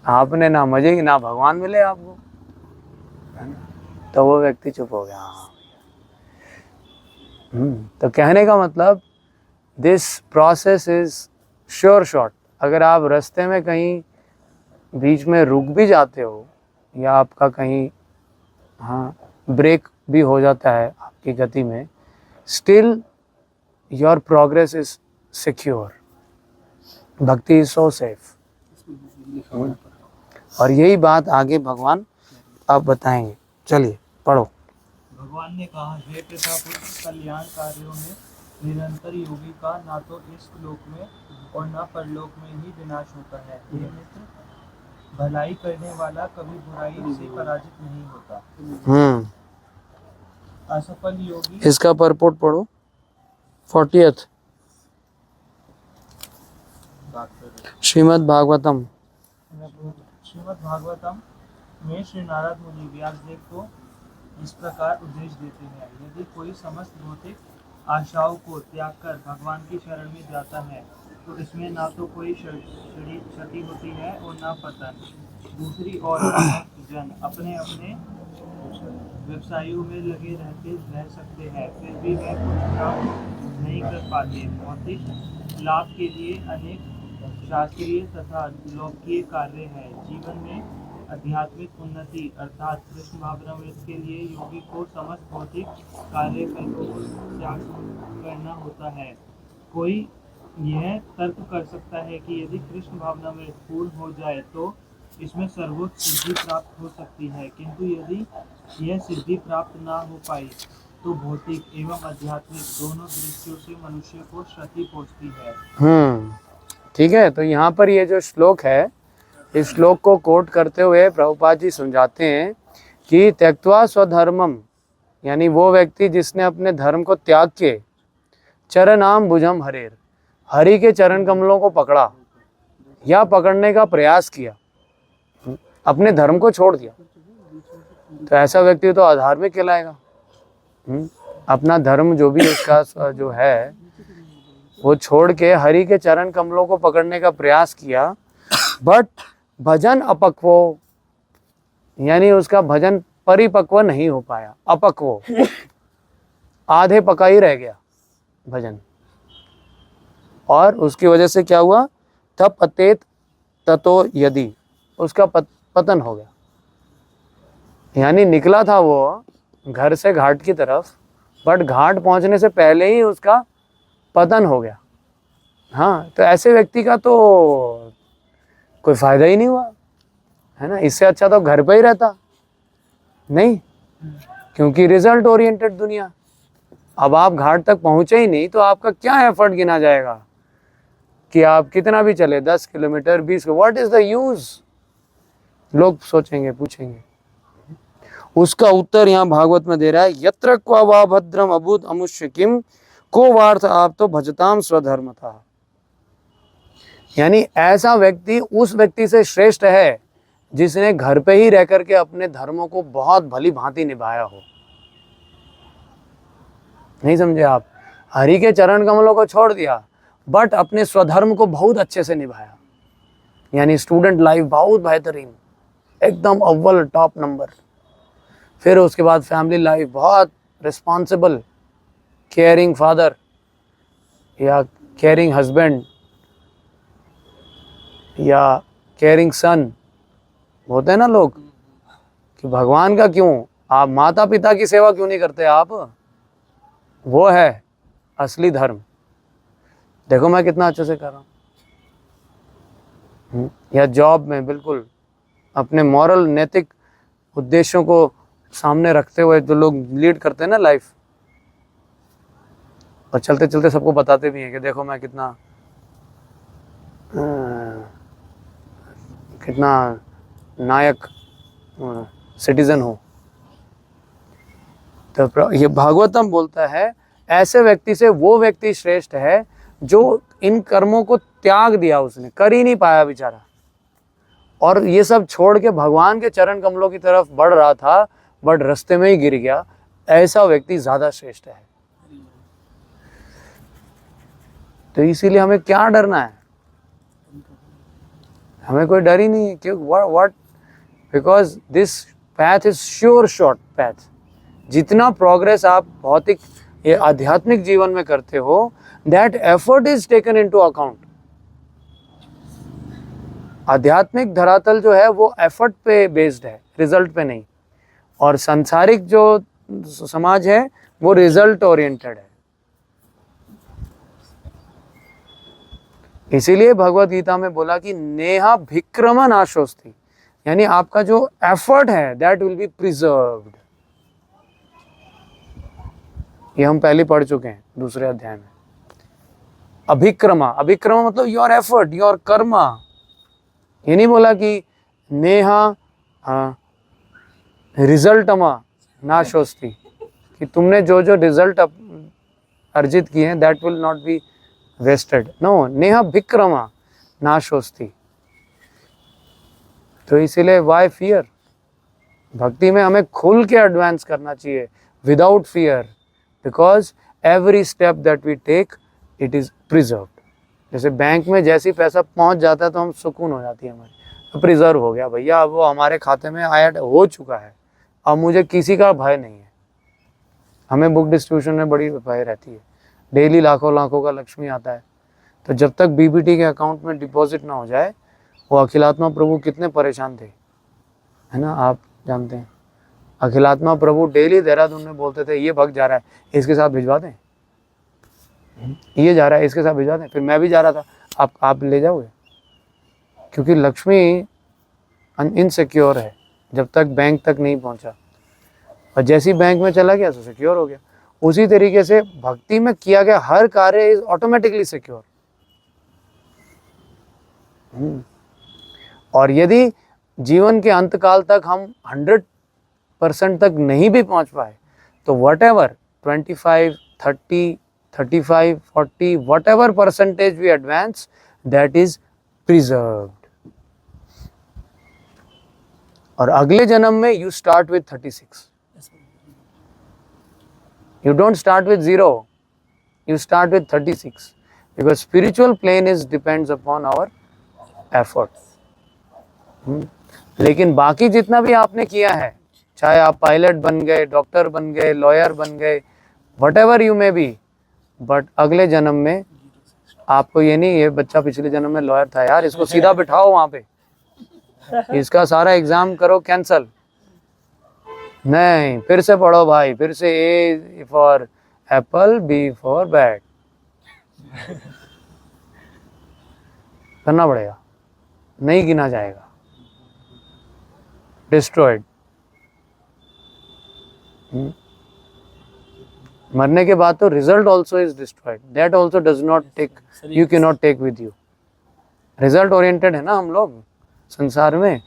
आपने ना मजे की ना भगवान मिले आपको। तो वो व्यक्ति चुप हो गया। तो कहने का मतलब, this process is sure shot. अगर आप रास्ते में कहीं बीच में रुक भी जाते हो, या आपका कहीं, हाँ, ब्रेक भी हो जाता है आपकी गति में, still your progress is secure. भक्ति इज सो सेफ। और यही बात आगे भगवान आप बताएंगे। चलिए पढ़ो। भगवान ने कहा, हे प्रतापुरुष, कल्याण कार्यों में निरंतर योगी का ना तो इस लोक में और ना परलोक में ही विनाश होता है। हे मित्र, भलाई करने वाला कभी बुराई से पराजित नहीं होता। असफल योगी, इसका परपोट पढ़ो, 40th श्रीमद् भागवतम। श्रीमद् भागवतम में श्री नारद मुनि व्यासदेव को इस प्रकार उपदेश देते हैं, यदि कोई समस्त भौतिक आशाओं को त्याग कर भगवान की शरण में जाता है तो इसमें ना तो कोई क्षति होती है और ना पतन। दूसरी ओर जन अपने अपने व्यवसायों में लगे रह सकते हैं, फिर भी वह कुछ काम नहीं कर पाते। भौतिक लाभ के लिए अनेक शास्त्रीय तथा लौकिकीय कार्य हैं। जीवन में आध्यात्मिक उन्नति अर्थात कृष्ण भावनामृत के लिए योगी को समस्त भौतिक कार्य का त्याग करना होता है। कोई यह तर्क कर सकता है कि यदि कृष्ण भावनामृत पूर्ण हो जाए तो इसमें सर्वोच्च सिद्धि प्राप्त हो सकती है, किंतु यदि यह सिद्धि प्राप्त ना हो पाई तो भौतिक एवं आध्यात्मिक दोनों दृष्टियों से मनुष्य को क्षति पहुंचती है। ठीक है। तो यहाँ पर ये जो श्लोक है, इस श्लोक को कोट करते हुए प्रभुपाद जी समझाते हैं कि त्यक्त्वा स्वधर्मम, यानी वो व्यक्ति जिसने अपने धर्म को त्याग के चरणाम भुजम हरेर, हरि के चरण कमलों को पकड़ा या पकड़ने का प्रयास किया, अपने धर्म को छोड़ दिया, तो ऐसा व्यक्ति तो अधार्मिक कहलाएगा। अपना धर्म जो भी उसका जो है वो छोड़ के हरि के चरण कमलों को पकड़ने का प्रयास किया, बट भजन अपक्वो, यानी उसका भजन परिपक्व नहीं हो पाया, अपक्वो, आधे पका ही रह गया भजन, और उसकी वजह से क्या हुआ, तब पतेत ततो यदि, उसका पतन हो गया। यानी निकला था वो घर से घाट की तरफ, बट घाट पहुंचने से पहले ही उसका पतन हो गया। हाँ, तो ऐसे व्यक्ति का तो कोई फायदा ही नहीं हुआ, है ना। इससे अच्छा तो घर पे ही रहता, नहीं, क्योंकि रिजल्ट ओरिएंटेड दुनिया। अब आप घाट तक पहुंचे ही नहीं तो आपका क्या एफर्ट गिना जाएगा कि आप कितना भी चले, 10 kilometre 20, what is the use, लोग सोचेंगे, पूछेंगे। उसका उत्तर यहाँ भागवत में दे रहा है, यत्र क्वा वा भद्रम अभूत अमुष्य किम को वार्थ आप तो भजताम स्वधर्म था। यानी ऐसा व्यक्ति उस व्यक्ति से श्रेष्ठ है जिसने घर पे ही रह करके अपने धर्मों को बहुत भली भांति निभाया हो। नहीं समझे आप, हरि के चरण कमलों को छोड़ दिया बट अपने स्वधर्म को बहुत अच्छे से निभाया। यानी स्टूडेंट लाइफ बहुत बेहतरीन, एकदम अव्वल टॉप नंबर। फिर उसके बाद फैमिली लाइफ बहुत रिस्पॉन्सिबल, केयरिंग फादर या केयरिंग हस्बैंड या केयरिंग सन, होते हैं ना लोग कि भगवान का क्यों, आप माता पिता की सेवा क्यों नहीं करते आप, वो है असली धर्म। देखो मैं कितना अच्छे से कर रहा हूँ। या जॉब में बिल्कुल अपने मॉरल नैतिक उद्देश्यों को सामने रखते हुए जो लोग लीड करते हैं ना लाइफ, और चलते चलते सबको बताते भी हैं कि देखो मैं कितना नायक सिटीजन हूँ। तो ये भागवतम बोलता है ऐसे व्यक्ति से वो व्यक्ति श्रेष्ठ है जो इन कर्मों को त्याग दिया, उसने कर ही नहीं पाया बेचारा, और ये सब छोड़ के भगवान के चरण कमलों की तरफ बढ़ रहा था बट रास्ते में ही गिर गया। ऐसा व्यक्ति ज्यादा श्रेष्ठ है। तो इसीलिए हमें क्या डरना है, हमें कोई डर ही नहीं है। क्यों, what, because this path is sure short path. जितना प्रोग्रेस आप भौतिक ये आध्यात्मिक जीवन में करते हो, that effort is taken into account. आध्यात्मिक धरातल जो है वो एफर्ट पे बेस्ड है, रिजल्ट पे नहीं। और सांसारिक जो समाज है वो रिजल्ट ओरिएंटेड है। इसीलिए भगवत गीता में बोला कि नेहा भिक्रम नाशोस्ति, यानी आपका जो एफर्ट है दैट विल बी प्रिजर्व्ड। ये हम पहले पढ़ चुके हैं दूसरे अध्याय में। अभिक्रमा, अभिक्रमा मतलब योर एफर्ट, योर कर्मा। ये नहीं बोला कि नेहा रिजल्टमा नाशोस्ति, कि तुमने जो जो रिजल्ट अर्जित किए हैं that will not be wasted. No, नेहा भिक्रमा नाशोस्ति। तो इसीलिए वाई फियर, भक्ति में हमें खुल के एडवांस करना चाहिए without fear, because every step that we take it is preserved. जैसे बैंक में जैसे ही पैसा पहुंच जाता है तो हम सुकून हो जाती है हमारी, प्रिजर्व हो गया भैया, अब वो हमारे खाते में ऐड हो चुका है, अब मुझे किसी का भय नहीं है। हमें बुक डिस्ट्रीब्यूशन में बड़ी भय रहती है, डेली लाखों लाखों का लक्ष्मी आता है। तो जब तक बीबीटी के अकाउंट में डिपॉजिट ना हो जाए, वो अखिलात्मा प्रभु कितने परेशान थे, है ना, आप जानते हैं। अखिलात्मा प्रभु डेली देहरादून में बोलते थे, ये भक्त जा रहा है, इसके साथ भिजवा दें, ये जा रहा है, इसके साथ भिजवा दें। फिर मैं भी जा रहा था, आप ले जाओगे, क्योंकि लक्ष्मी इनसिक्योर है जब तक बैंक तक नहीं पहुंचा, और जैसे ही बैंक में चला गया तो सिक्योर हो गया। उसी तरीके से भक्ति में किया गया हर कार्य इज ऑटोमेटिकली सिक्योर। और यदि जीवन के अंतकाल तक हम 100% तक नहीं भी पहुंच पाए, तो whatever 25, 30, 35, 40 whatever percentage we advance, that is preserved. और अगले जन्म में you start with 36, you don't start with 0, you start with 36, because spiritual plane is depends upon our efforts। लेकिन बाकी जितना भी आपने किया है, चाहे आप पायलट बन गए, डॉक्टर बन गए, लॉयर बन गए, whatever you may be, but अगले जन्म में आपको ये नहीं, ये बच्चा पिछले जन्म में लॉयर था यार, इसको सीधा बिठाओ वहां पे, इसका सारा एग्जाम करो कैंसल, नहीं, फिर से पढ़ो भाई, फिर से A for apple, B for bat करना पड़ेगा, नहीं गिना जाएगा, डिस्ट्रॉयड। मरने के बाद तो result also is destroyed, that also does not take, you can not take with you. Result oriented है ना हम लोग संसार में,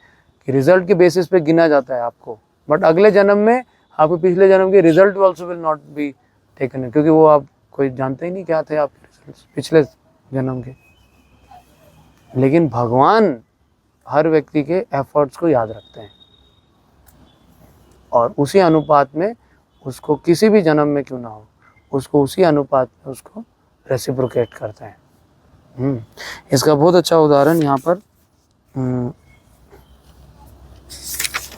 कि रिजल्ट के बेसिस पे गिना जाता है आपको, बट अगले जन्म में आपको पिछले जन्म के result also will not be taken, क्योंकि वो आप कोई जानते ही नहीं क्या थे आपके रिजल्ट पिछले जन्म के। लेकिन भगवान हर व्यक्ति के एफर्ट्स को याद रखते हैं, और उसी अनुपात में उसको किसी भी जन्म में क्यों ना हो, उसको उसी अनुपात में उसको रेसिप्रोकेट करते हैं। इसका बहुत अच्छा उदाहरण यहाँ पर है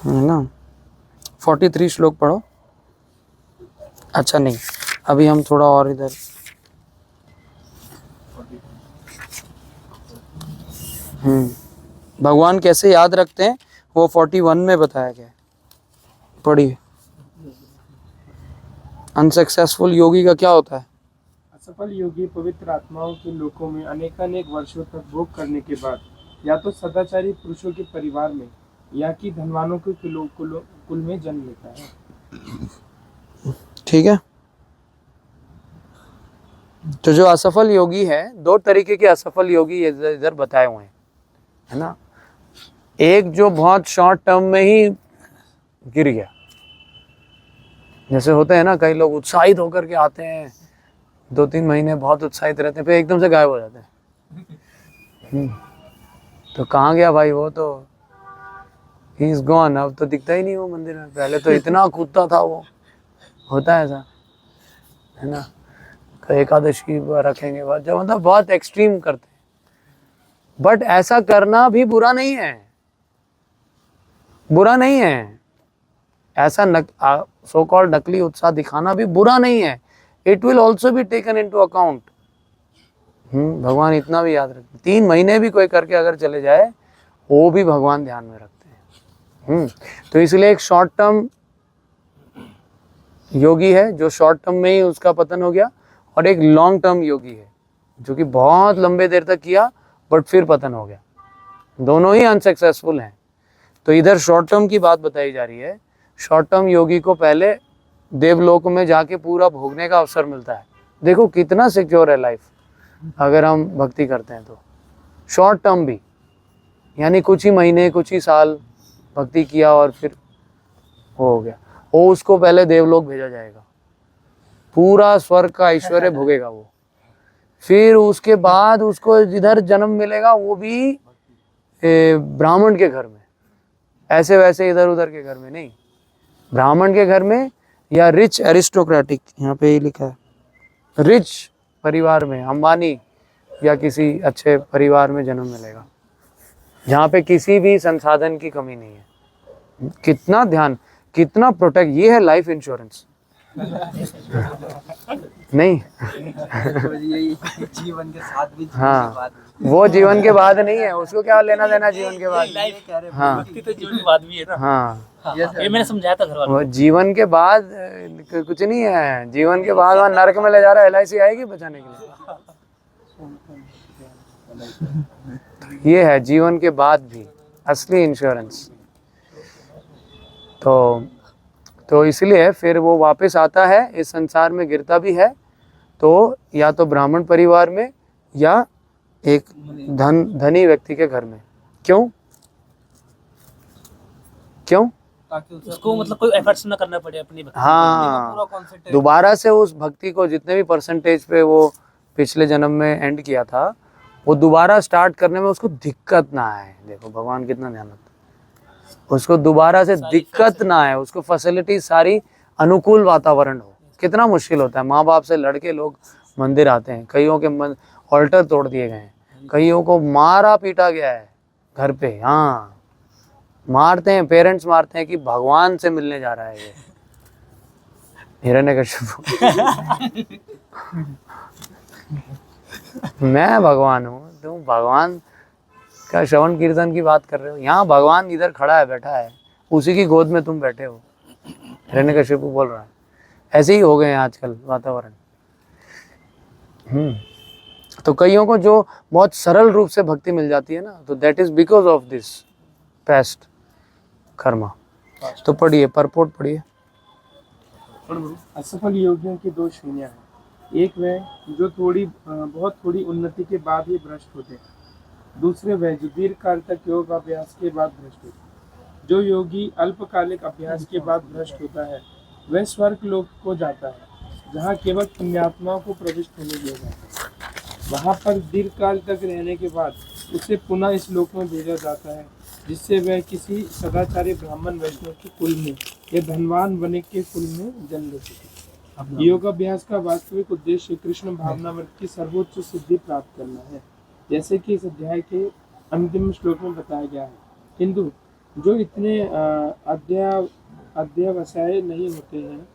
ना, 43 श्लोक पढ़ो। अच्छा नहीं, अभी हम थोड़ा और इधर भगवान कैसे याद रखते हैं वो 41 में बताया गया है, पढ़िए। अनसक्सेसफुल योगी का क्या होता है? असफल योगी पवित्र आत्माओं के लोकों में अनेकानेक वर्षों तक भोग करने के बाद या तो सदाचारी पुरुषों के परिवार में या कि धनवानों के कुल में जन्म लेता है। ठीक है, तो जो असफल योगी है, दो तरीके के असफल योगी इधर बताए हुए हैं, है ना। एक जो बहुत शॉर्ट टर्म में ही गिर गया, जैसे होते हैं ना कई लोग उत्साहित होकर के आते हैं, 2-3 महीने बहुत उत्साहित रहते हैं, फिर एकदम से गायब हो जाते हैं। तो कहाँ गया भाई वो, तो ही इज गॉन, अब तो दिखता ही नहीं वो मंदिर में, पहले तो इतना कूदता था वो। होता है ऐसा, है ना, एकादशी रखेंगे बाद, जब मतलब बहुत एक्सट्रीम करते हैं, बट ऐसा करना भी बुरा नहीं है, बुरा नहीं है। ऐसा सो कॉल्ड नकली उत्साह दिखाना भी बुरा नहीं है, it will also be taken into account. भगवान इतना भी याद रखते, 3 महीने भी कोई करके अगर चले जाए, वो भी भगवान ध्यान में रखते हैं। तो इसलिए एक शॉर्ट टर्म योगी है जो शॉर्ट टर्म में ही उसका पतन हो गया, और एक लॉन्ग टर्म योगी है जो कि बहुत लंबे देर तक किया बट फिर पतन हो गया। दोनों ही अनसक्सेसफुल हैं। तो इधर शॉर्ट टर्म की बात बताई जा रही है। शॉर्ट टर्म योगी को पहले देवलोक में जाके पूरा भोगने का अवसर मिलता है। देखो कितना सिक्योर है लाइफ अगर हम भक्ति करते हैं तो। शॉर्ट टर्म भी यानी कुछ ही महीने कुछ ही साल भक्ति किया और फिर हो गया, वो उसको पहले देवलोक भेजा जाएगा, पूरा स्वर्ग का ऐश्वर्य भोगेगा वो, फिर उसके बाद उसको जिधर जन्म मिलेगा वो भी ब्राह्मण के घर में, ऐसे वैसे इधर उधर के घर में नहीं, ब्राह्मण के घर में या रिच एरिस्टोक्रेटिक, यहाँ पे ही लिखा है रिच परिवार में, अंबानी या किसी अच्छे परिवार में जन्म मिलेगा जहाँ पे किसी भी संसाधन की कमी नहीं है। कितना ध्यान, कितना प्रोटेक्ट, ये है लाइफ इंश्योरेंस। नहीं, तो यही जीवन के साथ भी जीवन हाँ, के बाद वो जीवन के बाद नहीं है, उसको क्या लेना देना जीवन के बाद। ये कह रहे हाँ भक्ति तो जीवन के बाद भी है ना। हाँ, हाँ, ये मैंने समझाया था घर वालों वो जीवन के बाद कुछ नहीं है, जीवन के बाद वहाँ नरक में ले जा रहा है, LIC आएगी बचाने के लिए। तो ये है जीवन के बाद भी असली इंश्योरेंस। तो इसलिए फिर वो वापस आता है, इस संसार में गिरता भी है, तो या तो ब्राह्मण परिवार में या एक धनी व्यक्ति के घर में। क्यों? ताकि उसे उसको मतलब कोई एफर्ट्स ना करना पड़े अपनी भक्ति हाँ, पूरा कॉन्सेंट्रेट दोबारा से उस भक्ति को जितने भी परसेंटेज पे वो पिछले जन्म में एंड किया था, वो दोबारा स्टार्ट करने में उसको दिक्कत ना आए। देखो भगवान कितना ध्यान रखता है, उसको दोबारा से दिक्कत ना आए, उसको फैसिलिटी सारी अनुकूल वातावरण हो। कितना मुश्किल होता है, माँ बाप से लड़के लोग मंदिर आते हैं, कईयों के ऑल्टर तोड़ दिए गए हैं, कईयों को मारा पीटा गया है घर पे। हाँ, मारते हैं, पेरेंट्स मारते हैं कि भगवान से मिलने जा रहा है ये हिरण्यकशिपु। मैं भगवान हूँ, तुम भगवान का श्रवण कीर्तन की बात कर रहे हो। यहाँ भगवान इधर खड़ा है, बैठा है, उसी की गोद में तुम बैठे हो। हिरण्यकशिपु बोल रहा है। ऐसे ही हो गए हैं आजकल वातावरण। तो कईयों को जो बहुत सरल रूप से भक्ति मिल जाती है ना, तो that is because of this past Karma. तो पढ़िए, परपोर्ट पढ़िए। असफल योगियों की दो श्रेणियां हैं। एक वह जो बहुत थोड़ी उन्नति के बाद ही भ्रष्ट होते हैं, दूसरे वह जो दीर्घ काल तक योग अभ्यास के बाद भ्रष्ट होते हैं। जो योगी अल्पकालिक अभ्यास के बाद भ्रष्ट होता है वह स्वर्ग लोक को जाता है, जहाँ केवल पुण्यात्माओं को प्रविष्ट होने दिया जाता है। वहाँ पर दीर्घ काल तक रहने के बाद उसे पुनः इस लोक में भेजा जाता है, जिससे वह किसी सदाचारी ब्राह्मण वैष्णव के कुल में या धनवान वणिक के कुल में जन्म ले सके। योगाभ्यास का वास्तविक उद्देश्य कृष्ण भावनामृत की सर्वोच्च सिद्धि प्राप्त करना है, जैसे कि इस अध्याय के अंतिम श्लोक में बताया गया है। किंतु जो इतने अध्यवसाय नहीं होते हैं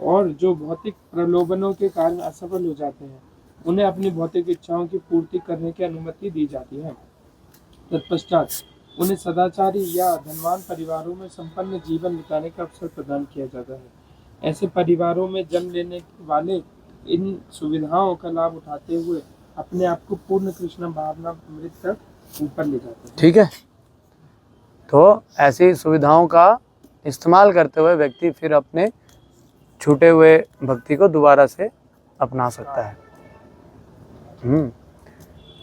और जो भौतिक प्रलोभनों के कारण असफल हो जाते हैं, उन्हें अपनी भौतिक इच्छाओं की पूर्ति करने की अनुमति दी जाती है। तत्पश्चात उन्हें सदाचारी या धनवान परिवारों में संपन्न जीवन बिताने का अवसर प्रदान किया जाता है। ऐसे परिवारों में जन्म लेने वाले इन सुविधाओं का लाभ उठाते हुए अपने आप को पूर्ण कृष्ण भावना अमृत तक ऊपर ले जाते हैं। ठीक है, तो ऐसी सुविधाओं का इस्तेमाल करते हुए व्यक्ति फिर अपने छूटे हुए भक्ति को दोबारा से अपना सकता है।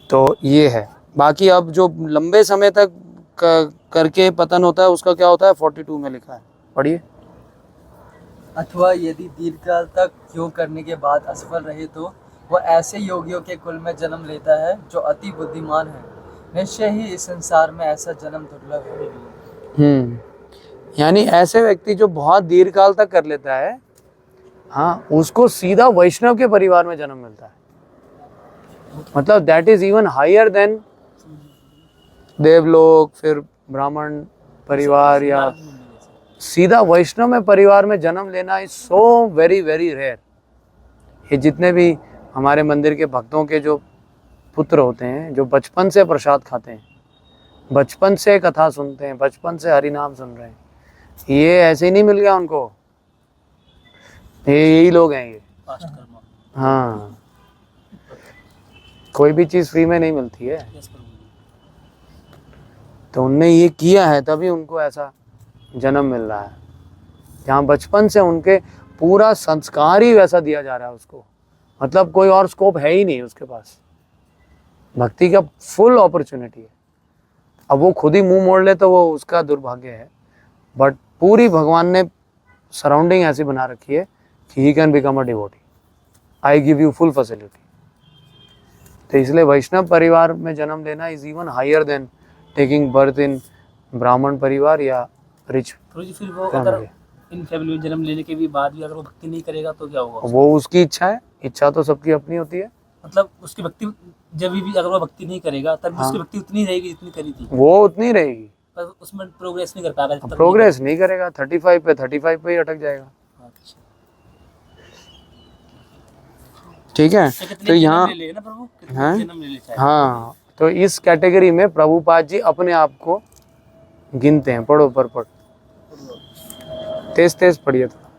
तो ये है। बाकी अब जो लंबे समय तक करके पतन होता है उसका क्या होता है, 42 में लिखा है, पढ़िए। अथवा यदि दीर्घकाल तक योग करने के बाद असफल रहे तो वह ऐसे योगियों के कुल में जन्म लेता है जो अति बुद्धिमान है। निश्चय ही इस संसार में ऐसा जन्म दुर्लभ है। यानी ऐसे व्यक्ति जो बहुत दीर्घकाल तक कर लेता है, हाँ, उसको सीधा वैष्णव के परिवार में जन्म मिलता है। मतलब that is even higher than Devlok, फिर ब्राह्मण परिवार, या सीधा वैष्णव में परिवार में जन्म लेना is so very very rare. ये जितने भी हमारे मंदिर के भक्तों के जो पुत्र होते हैं, जो बचपन से प्रसाद खाते हैं, बचपन से कथा सुनते हैं, बचपन से हरि नाम सुन रहे हैं, ये ऐसे ही नहीं मिल गया उनको। यही लोग हैं ये। हाँ, कोई भी चीज़ फ्री में नहीं मिलती है, तो उनने ये किया है तभी उनको ऐसा जन्म मिल रहा है, जहाँ बचपन से उनके पूरा संस्कार ही वैसा दिया जा रहा है उसको। मतलब कोई और स्कोप है ही नहीं उसके पास, भक्ति का फुल अपॉर्चुनिटी है। अब वो खुद ही मुंह मोड़ ले तो वो उसका दुर्भाग्य है, बट पूरी भगवान ने सराउंडिंग ऐसी बना रखी है कि he can become a devotee, I give you full facility. तो इसलिए वैष्णव परिवार में जन्म लेना is even higher than taking birth in ब्राह्मण परिवार या रिच। फिर वो अगर इन फैमिली में जन्म लेने के भी बाद भी अगर वो भक्ति नहीं करेगा तो क्या होगा? वो उसकी इच्छा है, इच्छा तो सबकी अपनी होती है। मतलब उसकी भक्ति जब भी अगर वो भक्ति नहीं करेगा तब भी उसकी भक्ति उतनी रहेगी जितनी करी थी, वो उतनी रहेगी, पर उसमें प्रोग्रेस नहीं कर पाएगा। प्रोग्रेस नहीं करेगा, 35 पे ही अटक जाएगा। अच्छा। ठीक है, कितने तो यहाँ जन्म ले लिए ना प्रभु, कितने हैं? जन्म ले लिए चाहे। हाँ, तो इस कैटेगरी में प्रभुपाद जी अपने आप को गिनते हैं। पढ़ो पर पढ़, तेज तेज पढ़िए थोड़ा।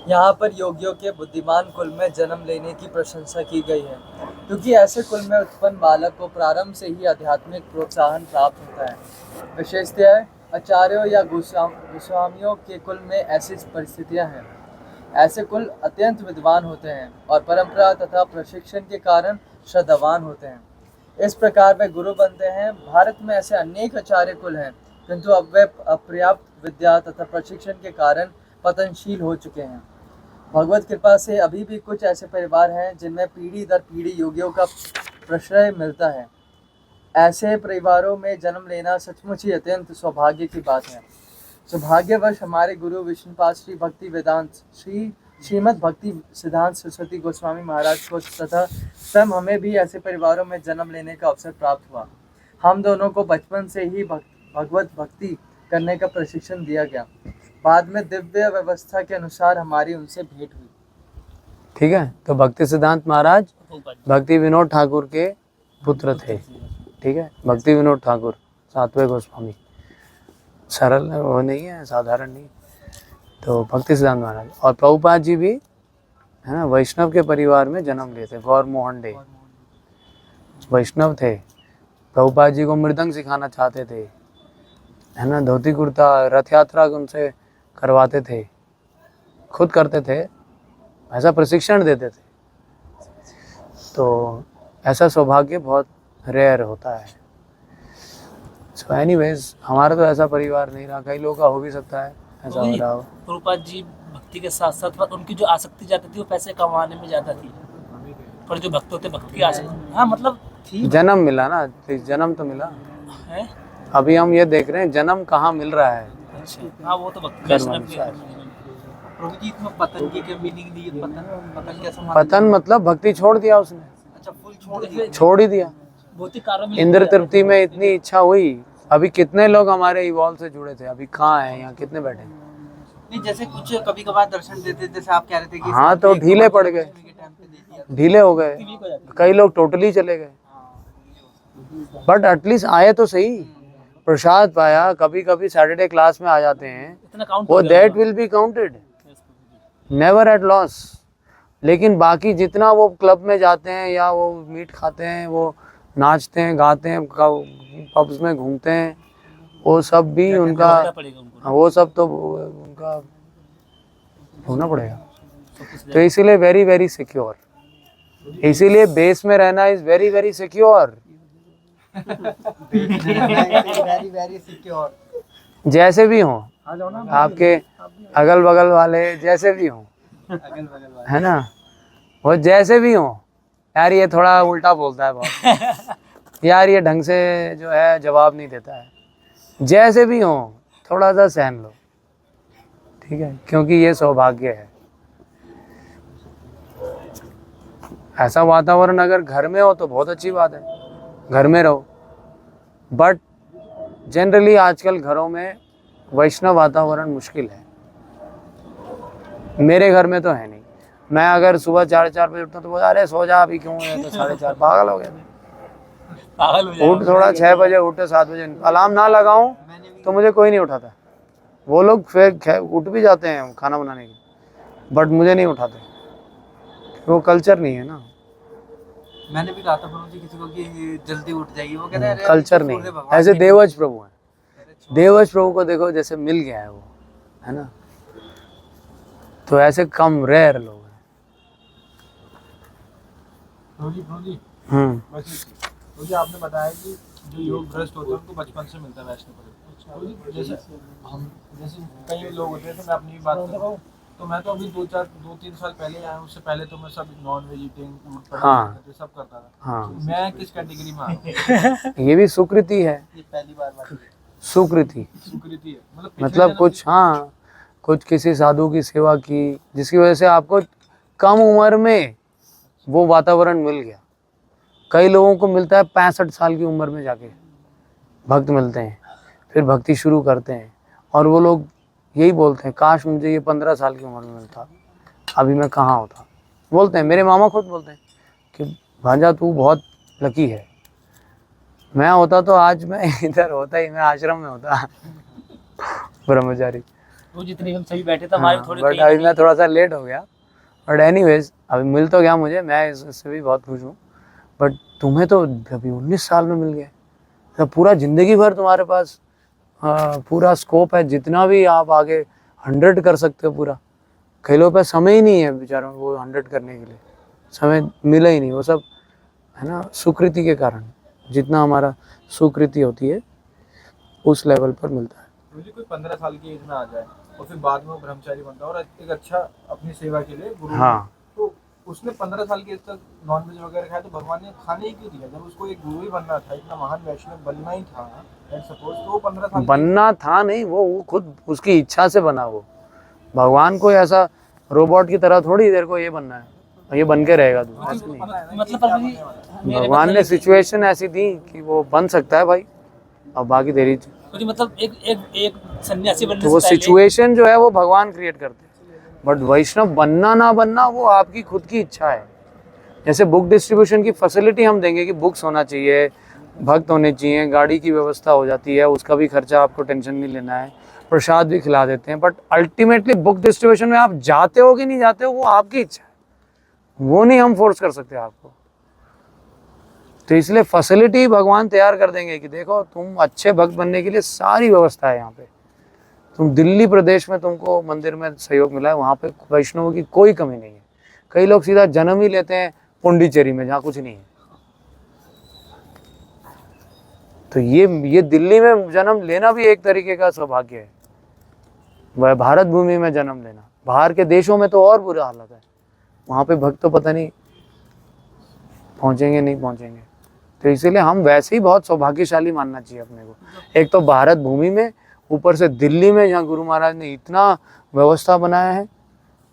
यहाँ पर योगियों के बुद्धिमान कुल में जन्म लेने की प्रशंसा की गई है, क्योंकि ऐसे कुल में उत्पन्न बालक को प्रारंभ से ही आध्यात्मिक प्रोत्साहन प्राप्त होता है। विशेषतः आचार्यों या गोस्वामियों के कुल में ऐसी परिस्थितियाँ हैं। ऐसे कुल अत्यंत विद्वान होते हैं और परंपरा तथा प्रशिक्षण के कारण श्रद्धावान होते हैं। इस प्रकार वे गुरु बनते हैं। भारत में ऐसे अनेक आचार्य कुल हैं, किंतु अब वे अपर्याप्त विद्या तथा प्रशिक्षण के कारण पतनशील हो चुके हैं। भगवत कृपा से अभी भी कुछ ऐसे परिवार हैं जिनमें पीढ़ी दर पीढ़ी योगियों का प्रश्रय मिलता है। ऐसे परिवारों में जन्म लेना सचमुच ही अत्यंत सौभाग्य की बात है। सौभाग्यवश हमारे गुरु विष्णुपाद श्री भक्ति वेदांत श्रीमद् भक्ति सिद्धांत सरस्वती गोस्वामी महाराज को तथा स्वयं हमें भी ऐसे परिवारों में जन्म लेने का अवसर प्राप्त हुआ। हम दोनों को बचपन से ही भगवत भक्ति करने का प्रशिक्षण दिया गया। बाद में दिव्य व्यवस्था के अनुसार हमारी उनसे भेंट हुई। ठीक है, तो भक्ति सिद्धांत महाराज प्रभुपाद जी। भक्ति विनोद ठाकुर के पुत्र थे। ठीक है, भक्ति विनोद ठाकुर 7वें गोस्वामी, सरल वो नहीं है, साधारण नहीं। तो भक्ति सिद्धांत महाराज और प्रभुपाद जी भी है ना, वैष्णव के परिवार में जन्म लिए थे। गौर मोहन डे वैष्णव थे। प्रभुपाद जी को मृदंग सिखाना चाहते थे, है ना, धोती कुर्ता रथ यात्रा उनसे करवाते थे, खुद करते थे, ऐसा प्रशिक्षण देते थे। तो ऐसा सौभाग्य बहुत रेयर होता है। सो एनीवेज, हमारा तो ऐसा परिवार नहीं रहा, कई लोगों का हो भी सकता है ऐसा हो रहा हो। प्रभुपाद जी भक्ति के साथ साथ उनकी जो आसक्ति जाती थी वो पैसे कमाने में ज्यादा थी, पर जो भक्त होते भक्ति की आसक्ति, हाँ मतलब थी जन्म मिला ना, जन्म तो मिला है। अभी हम ये देख रहे हैं जन्म कहाँ मिल रहा है। अच्छा, हाँ वो तो भक्ति कर्म वैष्णव की अनुसार। प्रभु जी इसमें पतन की क्या मीनिंग दी है? पतन कैसा माना? पतन मतलब भक्ति छोड़ दिया उसने, अच्छा, फुल छोड़ दिया। छोड़ ही दिया। भौतिक कार्यों में इंद्र तृप्ति में इतनी इच्छा हुई। अभी कितने लोग हमारे इवॉल्व से जुड़े थे, अभी कहाँ हैं, यहाँ कितने बैठे हैं? नहीं, जैसे कुछ कभी कभार दर्शन देते, जैसे आप कह रहे थे कि हाँ, तो ढीले पड़ गए, के टाइम पे दे दिया। ढीले हो गए, कई लोग टोटली चले गए। बट एटलीस्ट आए तो सही, प्रसाद पाया। कभी कभी सैटरडे क्लास में आ जाते हैं, इतना काउंट वो that will be counted, never at loss. लेकिन बाकी जितना वो क्लब में जाते हैं या वो मीट खाते हैं, वो नाचते हैं, गाते हैं, पब्स में घूमते हैं, वो सब भी उनका, पड़ेगा उनको। हाँ, वो सब तो उनका होना पड़ेगा। तो इसीलिए वेरी वेरी सिक्योर, इसीलिए बेस में रहना is very very secure. Very very secure. जैसे भी हो, आपके अगल बगल वाले जैसे भी हो, है ना, वो जैसे भी हो। यार ये थोड़ा उल्टा बोलता है बहुत, यार ये ढंग से जो है जवाब नहीं देता है। जैसे भी हो थोड़ा सा सहन लो, ठीक है, क्योंकि ये सौभाग्य है। ऐसा वातावरण अगर घर में हो तो बहुत अच्छी बात है, घर में रहो। बट जनरली आजकल घरों में वैष्णव वातावरण मुश्किल है। मेरे घर में तो है नहीं। मैं अगर सुबह 4:30 बजे उठता हूँ तो बोला अरे सो जा, अभी क्यों है, तो 4:30 पागल हो गया। पागल हो जाएगा। उठ थोड़ा 6 बजे उठे, 7 बजे अलार्म ना लगाऊं तो मुझे कोई नहीं उठाता। वो लोग फिर उठ भी जाते हैं खाना बनाने के, बट मुझे नहीं उठाते, वो कल्चर नहीं है ना। मैंने भी कहा था प्रभु जी किसी को कि जल्दी उठ जाइए, वो कहते हैं अरे कल्चर नहीं है। ऐसे देवज प्रभु हैं, देवज प्रभु को देखो जैसे मिल गया है वो, है ना। तो ऐसे कम रेयर लोग हैं। मुझे आपने बताया कि जो योग भ्रष्ट होते हैं उनको बचपन से मिलता है वैष्णव परिवार। जैसे कई लोग होते हैं, तो मैं अपनी बात करूँ तो मैं तो अभी 2-3 साल पहले आया हूँ। उससे पहले तो मैं सब नॉन वेजिटेरियन हाँ। सब करता था। हाँ, मैं किस कैटेगरी में आया? ये भी सुकृति है, ये पहली बार बात है। सुकृति सुकृति है, पिछले मतलब जन्म कुछ, हाँ, कुछ किसी साधु की सेवा की, जिसकी वजह से आपको कम उम्र में वो वातावरण मिल गया। कई लोगों को मिलता है 65 साल की उम्र में जाके भक्त मिलते हैं, फिर भक्ति शुरू करते हैं, और वो लोग यही बोलते हैं काश मुझे ये 15 साल की उम्र में मिलता, अभी मैं कहाँ होता। बोलते हैं, मेरे मामा खुद बोलते हैं कि भांजा तू बहुत लकी है, मैं होता तो आज मैं इधर होता ही, मैं आश्रम में होता ब्रह्मचारी। वो जितने हम सभी बैठे थे हमारे थोड़े बट अभी मैं थोड़ा सा लेट हो गया, बट एनीवेज अभी मिल तो गया मुझे, मैं इससे भी बहुत खुश हूँ। बट तुम्हें तो अभी 19 साल में मिल गए, तो पूरा ज़िंदगी भर तुम्हारे पास पूरा स्कोप है, जितना भी आप आगे 100 कर सकते हो पूरा। कई लोगों पे समय ही नहीं है बेचारों को 100 करने के लिए, समय मिला ही नहीं, वो सब है ना सुकृति के कारण। जितना हमारा सुकृति होती है उस लेवल पर मिलता है। मुझे कोई 15 साल की एज में आ जाए और फिर बाद में वो ब्रह्मचारी बनता है और एक अच्छा अपनी सेवा के लिए गुरु, हाँ, तो उसने 15 साल की एज तक नॉनवेज वगैरह खाया, तो भगवान ने खाने ही क्यों दिया? जब उसको एक गुरु ही बनना था, इतना महान वैष्णव बनना ही था, एंड सपोज तो वो 15 साल बनना था नहीं, वो खुद उसकी इच्छा से बना। वो भगवान को ऐसा रोबोट की तरह थोड़ी देर को ये बनना है और ये बन के रहेगा तू, ऐसा नहीं। मतलब प्रभु जी मेरे भगवान ने मतलब सिचुएशन ऐसी दी कि वो बन सकता है भाई, अब बाकी तेरी। मुझे मतलब एक सन्यासी बनने तो वो से पहले सिचुएशन जो है वो भगवान क्रिएट करते हैं, बट वैष्णव बनना ना बनना वो आपकी खुद की इच्छा है। जैसे बुक डिस्ट्रीब्यूशन की फैसिलिटी हम देंगे कि बुक्स होना चाहिए, भक्त होने चाहिए, गाड़ी की व्यवस्था हो जाती है, उसका भी खर्चा आपको टेंशन नहीं लेना है, प्रसाद भी खिला देते हैं, बट अल्टीमेटली बुक डिस्ट्रीब्यूशन में आप जाते हो कि नहीं जाते हो वो आपकी इच्छा है, वो नहीं हम फोर्स कर सकते आपको। तो इसलिए फैसिलिटी भगवान तैयार कर देंगे कि देखो तुम अच्छे भक्त बनने के लिए सारी व्यवस्था है यहाँ पे। तुम दिल्ली प्रदेश में तुमको मंदिर में सहयोग मिला है, वहाँ पे वैष्णवों की कोई कमी नहीं है। कई लोग सीधा जन्म ही लेते हैं पुंडीचेरी में जहाँ कुछ नहीं है। तो ये दिल्ली में जन्म लेना भी एक तरीके का सौभाग्य है, वह भारत भूमि में जन्म लेना। बाहर के देशों में तो और बुरा हालत है, वहाँ पे भक्त तो पता नहीं पहुँचेंगे नहीं पहुँचेंगे। तो इसीलिए हम वैसे ही बहुत सौभाग्यशाली मानना चाहिए अपने को। एक तो भारत भूमि में, ऊपर से दिल्ली में जहाँ गुरु महाराज ने इतना व्यवस्था बनाया है,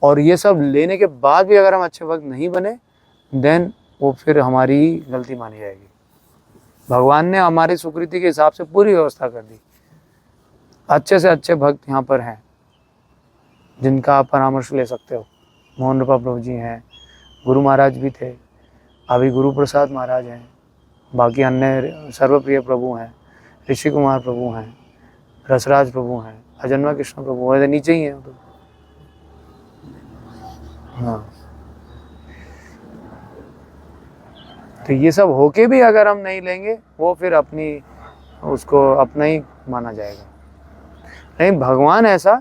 और ये सब लेने के बाद भी अगर हम अच्छे भक्त नहीं बने देन वो फिर हमारी ही गलती मानी जाएगी। भगवान ने हमारी सुकृति के हिसाब से पूरी व्यवस्था कर दी। अच्छे से अच्छे भक्त यहाँ पर हैं जिनका आप परामर्श ले सकते हो। मोहन रूपा प्रभु जी हैं, गुरु महाराज भी थे, अभी गुरु प्रसाद महाराज हैं, बाकी अन्य सर्वप्रिय प्रभु हैं, ऋषि कुमार प्रभु हैं, रसराज प्रभु हैं, अजन्मा कृष्ण प्रभु हैं, नीचे ही हैं तो। हाँ, तो ये सब होके भी अगर हम नहीं लेंगे वो फिर अपनी उसको अपना ही माना जाएगा। नहीं, भगवान ऐसा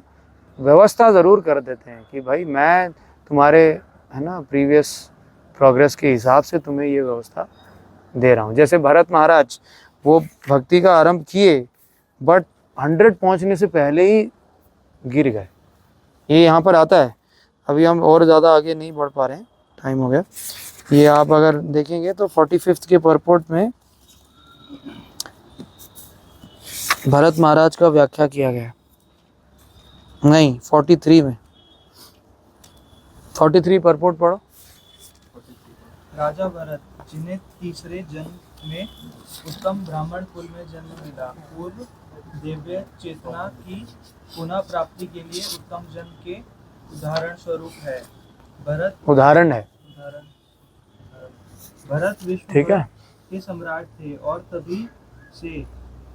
व्यवस्था ज़रूर कर देते हैं कि भाई मैं तुम्हारे है ना प्रीवियस प्रोग्रेस के हिसाब से तुम्हें ये व्यवस्था दे रहा हूँ। जैसे भरत महाराज वो भक्ति का आरंभ किए बट 100 पहुँचने से पहले ही गिर गए। ये यहाँ पर आता है। अभी हम और ज़्यादा आगे नहीं बढ़ पा रहे हैं, टाइम हो गया। ये आप अगर देखेंगे तो 45 के परपोर्ट में भरत महाराज का व्याख्या किया गया, नहीं 43 में, 43 परपोर्ट पढ़ो। राजा भरत, जिन्हें तीसरे जन्म में उत्तम ब्राह्मण कुल में जन्म मिला, पूर्व दिव्य चेतना की पुनः प्राप्ति के लिए उत्तम जन्म के उदाहरण स्वरूप है। उदाहरण है, भरत विश्व ठीक है। के सम्राट थे और तभी से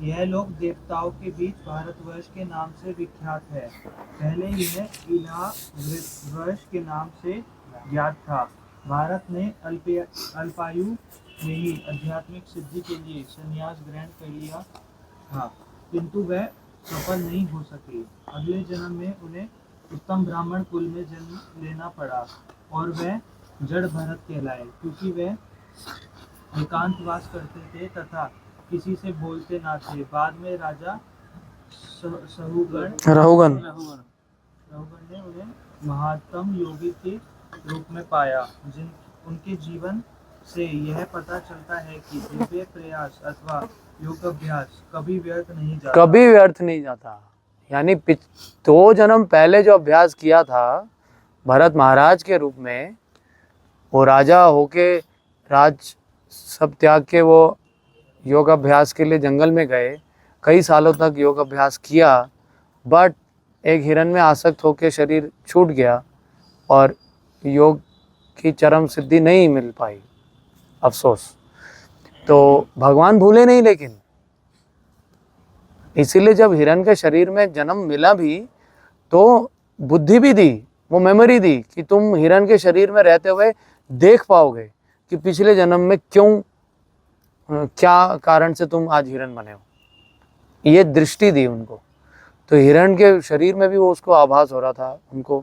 यह लोग देवताओं के बीच भारतवर्ष के नाम से विख्यात है। पहले यह इलावर्ष के नाम से ज्ञात था। भारत ने अल्पायु में ही आध्यात्मिक सिद्धि के लिए संन्यास ग्रहण कर लिया था, किंतु वह सफल नहीं हो सके। अगले जन्म में उन्हें उत्तम ब्राह्मण कुल में जन्म लेना पड़ा और वह जड़ भरत कहलाए, क्योंकि वह एकांतवास करते थे तथा किसी से बोलते ना थे। बाद में राजा रहुगन ने उन्हें महात्म योगी के रूप में पाया। उनके जीवन से यह पता चलता है कि दिव्य प्रयास अथवा योग अभ्यास कभी व्यर्थ नहीं जाता। कभी व्यर्थ नहीं जाता। यानी 2 जन्म पहले जो अभ्यास किया था भरत महाराज के रूप में, वो राजा होके राज सब त्याग के वो योग अभ्यास के लिए जंगल में गए, कई सालों तक योग अभ्यास किया, बट एक हिरण में आसक्त होकर शरीर छूट गया और योग की चरम सिद्धि नहीं मिल पाई, अफसोस। तो भगवान भूले नहीं, लेकिन इसीलिए जब हिरण के शरीर में जन्म मिला भी तो बुद्धि भी दी, वो मेमोरी दी कि तुम हिरण के शरीर में रहते हुए देख पाओगे कि पिछले जन्म में क्यों, क्या कारण से तुम आज हिरण बने हो। ये दृष्टि दी उनको। तो हिरण के शरीर में भी वो उसको आभास हो रहा था उनको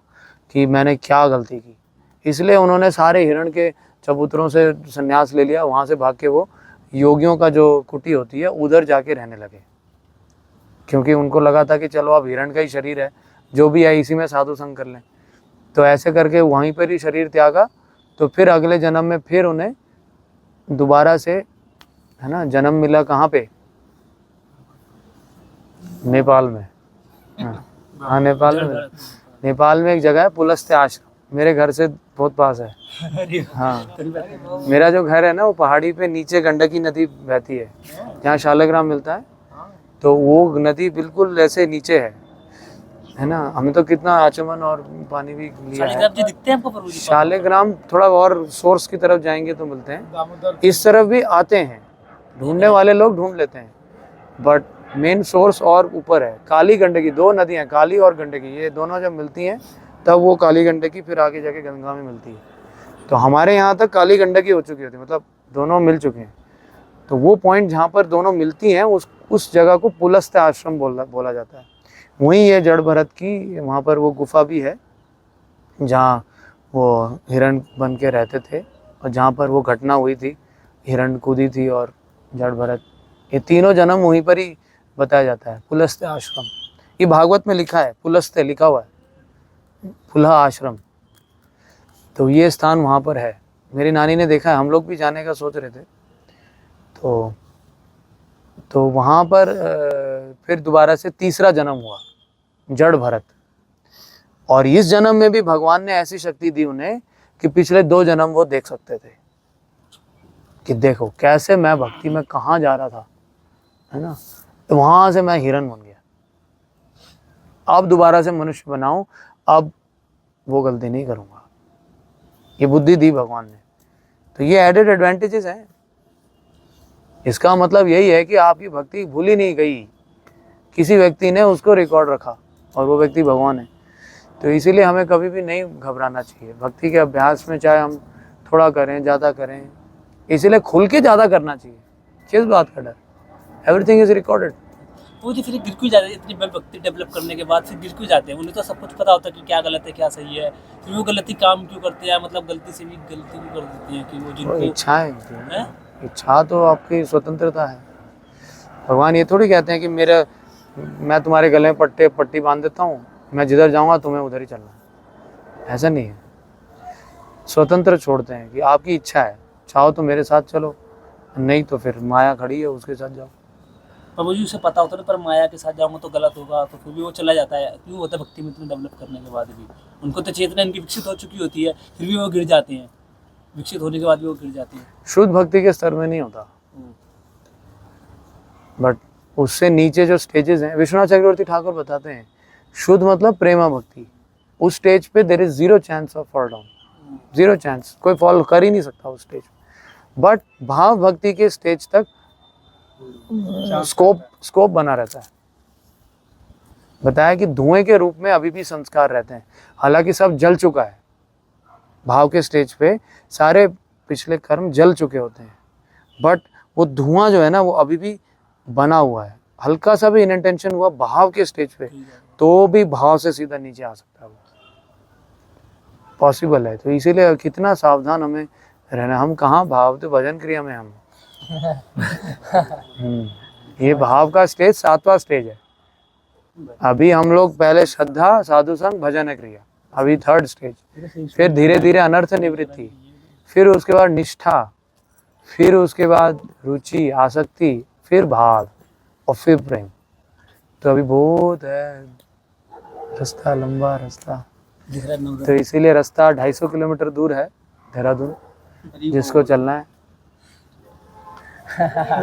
कि मैंने क्या गलती की, इसलिए उन्होंने सारे हिरण के चबूतरों से संन्यास ले लिया। वहाँ से भाग के वो योगियों का जो कुटी होती है उधर जाके रहने लगे, क्योंकि उनको लगा था कि चलो अब हिरण का ही शरीर है, जो भी है इसी में साधु संग कर लें। तो ऐसे करके वहीं पर ही शरीर त्यागा। तो फिर अगले जन्म में फिर उन्हें दोबारा से, है ना, जन्म मिला कहाँ पे, नेपाल में। हाँ नेपाल में, नेपाल में एक जगह है पुलस्त्य आश्रम, मेरे घर से बहुत पास है। हाँ, मेरा जो घर है ना वो पहाड़ी पे नीचे गंडकी नदी बहती है, जहाँ शालिग्राम मिलता है। तो वो नदी बिल्कुल ऐसे नीचे है ना। हमें तो कितना आचमन और पानी भी लिया है। शालिग्राम जी दिखते हैं आपको प्रभु जी? शालिग्राम थोड़ा और सोर्स की तरफ जाएंगे तो मिलते हैं, इस तरफ भी आते हैं, ढूंढने वाले लोग ढूंढ लेते हैं, बट मेन सोर्स और ऊपर है। काली गंडकी, दो नदियाँ काली और गंडकी, ये दोनों जब मिलती हैं तब वो काली गंडकी फिर आगे जाके गंगा में मिलती है। तो हमारे यहाँ तक काली गंडकी हो चुकी होती है, मतलब दोनों मिल चुके हैं। तो वो पॉइंट जहाँ पर दोनों मिलती हैं उस जगह को पुलस्त्य आश्रम बोला जाता है। वहीं ये जड़ भरत की वहाँ पर वो गुफा भी है जहाँ वो हिरण बन के रहते थे, और जहाँ पर वो घटना हुई थी, हिरण कूदी थी और जड़ भरत, ये तीनों जन्म वहीं पर ही बताया जाता है। पुलस्त्य आश्रम, ये भागवत में लिखा है, पुलस्त्य लिखा हुआ है, पुलह आश्रम। तो ये स्थान वहाँ पर है। मेरी नानी ने देखा है, हम लोग भी जाने का सोच रहे थे। तो वहाँ पर फिर दोबारा से तीसरा जन्म हुआ, जड़ भरत। और इस जन्म में भी भगवान ने ऐसी शक्ति दी उन्हें कि पिछले 2 जन्म वो देख सकते थे कि देखो कैसे मैं भक्ति में कहाँ जा रहा था, है ना। तो वहाँ से मैं हिरण बन गया, अब दोबारा से मनुष्य बनाऊं, अब वो गलती नहीं करूँगा। ये बुद्धि दी भगवान ने। तो ये एडेड एडवांटेजेस हैं। इसका मतलब यही है कि आपकी भक्ति भूली नहीं गई, किसी व्यक्ति ने उसको रिकॉर्ड रखा, और वो व्यक्ति भगवान है। तो इसीलिए हमें कभी भी नहीं घबराना चाहिए भक्ति के अभ्यास में, चाहे हम थोड़ा करें ज़्यादा करें, इसीलिए खुल के ज़्यादा करना चाहिए। किस बात का डर, एवरीथिंग इज रिकॉर्डेड। वो जी फिर गिर क्यों जाते हैं? इतनी बल भक्ति डेवलप करने के बाद फिर गिर क्यों जाते हैं? उन्हें तो सब कुछ पता होता है कि क्या गलत है क्या सही है, फिर वो गलती काम क्यों करते हैं? मतलब गलती से भी गलती भी कर देती है कि वो जिनको इच्छाएं होती है, इच्छा तो आपकी स्वतंत्रता है। भगवान ये थोड़ी कहते हैं कि मैं तुम्हारे गले में पट्टी बांध देता हूँ, मैं जिधर जाऊँगा तुम्हें उधर ही चलना है, ऐसा नहीं है। स्वतंत्र छोड़ते हैं कि आपकी इच्छा है, चाहो तो मेरे साथ चलो, नहीं तो फिर माया खड़ी है उसके साथ जाओ। प्रभु जी उसे पता होता है पर माया के साथ जाऊंगा तो गलत होगा, तो फिर भी वो चला जाता है। क्यों होता है? भक्ति में इतना डेवलप करने के बाद भी उनको तो चेतना इनकी विकसित हो चुकी होती है, फिर भी वो गिर जाते हैं। विकसित होने के बाद भी वो गिर जाते हैं। शुद्ध भक्ति के स्तर में नहीं होता, बट उससे नीचे जो स्टेजेस हैं, विश्वनाथ चक्रवर्ती ठाकुर बताते हैं, शुद्ध मतलब प्रेमा भक्ति, उस स्टेज पे there is 0 chance of fall down, 0 chance, कोई फॉल कर ही नहीं सकता उस स्टेज। बट भाव भक्ति के स्टेज तक स्कोप बना रहता है। बताया कि धुएं के रूप में अभी भी संस्कार रहते हैं, हालांकि सब जल चुका है। भाव के स्टेज पे सारे पिछले कर्म जल चुके होते हैं, बट वो धुआं जो है ना वो अभी भी बना हुआ है। हल्का सा भी इनटेंशन हुआ भाव के स्टेज पे तो भी भाव से सीधा नीचे आ सकता है, वो पॉसिबल है। तो इसीलिए कितना सावधान हमें रहना। हम कहाँ भाव, तो भजन क्रिया में हम ये भाव का स्टेज 7वां स्टेज है। अभी हम लोग पहले श्रद्धा, साधु संग, भजन क्रिया, अभी 3rd स्टेज, फिर धीरे धीरे अनर्थ निवृत्ति, फिर उसके बाद निष्ठा, फिर उसके बाद रुचि, आसक्ति, फिर भाव और फिर प्रेम। तो अभी बहुत है रास्ता, लंबा रास्ता। तो इसीलिए रास्ता 250 किलोमीटर दूर है देहरादून, जिसको चलना है।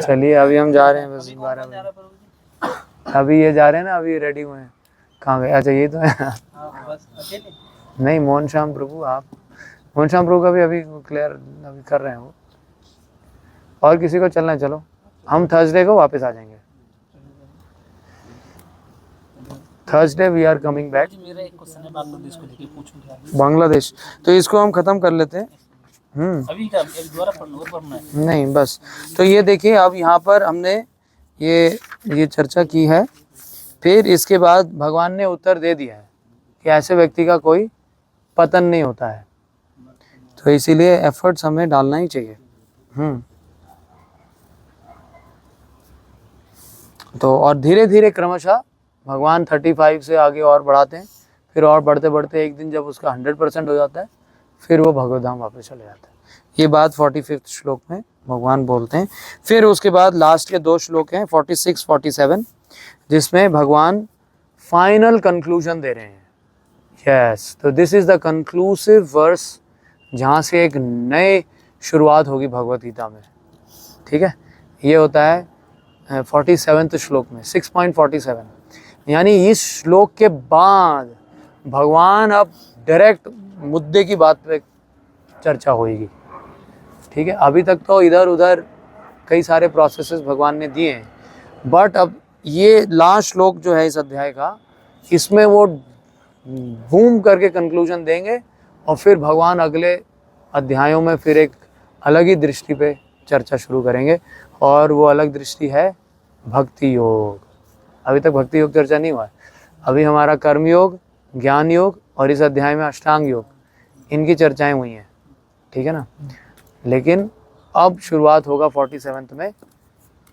चलिए अभी हम जा रहे हैं, बस 12 बजे अभी ये जा रहे हैं ना, अभी रेडी हुए हैं। कहाँ गए? अच्छा ये तो है। नहीं, मोहन श्याम प्रभु आप घनश्याम प्रभु का भी अभी क्लियर अभी कर रहे हैं वो। और किसी को चलना है चलो, हम थर्सडे को वापस आ जाएंगे। Thursday we are coming back. मेरा एक क्वेश्चन है बांग्लादेश को लेके, पूछूं क्या? बांग्लादेश, तो इसको हम खत्म कर लेते हैं। अभी क्या एक दोबारा पढ़ना है? नहीं बस, तो ये देखिए अब यहाँ पर हमने ये चर्चा की है। फिर इसके बाद भगवान ने उत्तर दे दिया है कि ऐसे व्यक्ति का कोई पतन नहीं होता है, तो इसीलिए एफर्ट्स हमें डालना ही चाहिए। तो और धीरे धीरे क्रमशः भगवान 35 से आगे और बढ़ाते हैं, फिर और बढ़ते बढ़ते एक दिन जब उसका 100% हो जाता है फिर वो भगवत धाम वापस चले जाता है। ये बात 45वें श्लोक में भगवान बोलते हैं। फिर उसके बाद लास्ट के 2 श्लोक हैं 46, 47, जिसमें भगवान फाइनल कंक्लूजन दे रहे हैं। यस, तो this is the conclusive verse, जहाँ से एक नए शुरुआत होगी भगवत गीता में। ठीक है, ये होता है 47वें श्लोक में 6.47। यानी इस श्लोक के बाद भगवान अब डायरेक्ट मुद्दे की बात पे चर्चा होगी। ठीक है, अभी तक तो इधर उधर कई सारे प्रोसेसेस भगवान ने दिए हैं, बट अब ये लास्ट श्लोक जो है इस अध्याय का, इसमें वो बूम करके कंक्लूजन देंगे और फिर भगवान अगले अध्यायों में फिर एक अलग ही दृष्टि पे चर्चा शुरू करेंगे, और वो अलग दृष्टि है भक्ति योग। अभी तक भक्ति योग चर्चा नहीं हुआ है, अभी हमारा कर्म योग, ज्ञान योग और इस अध्याय में अष्टांग योग, इनकी चर्चाएं हुई हैं। ठीक है ना, लेकिन अब शुरुआत होगा 47 में।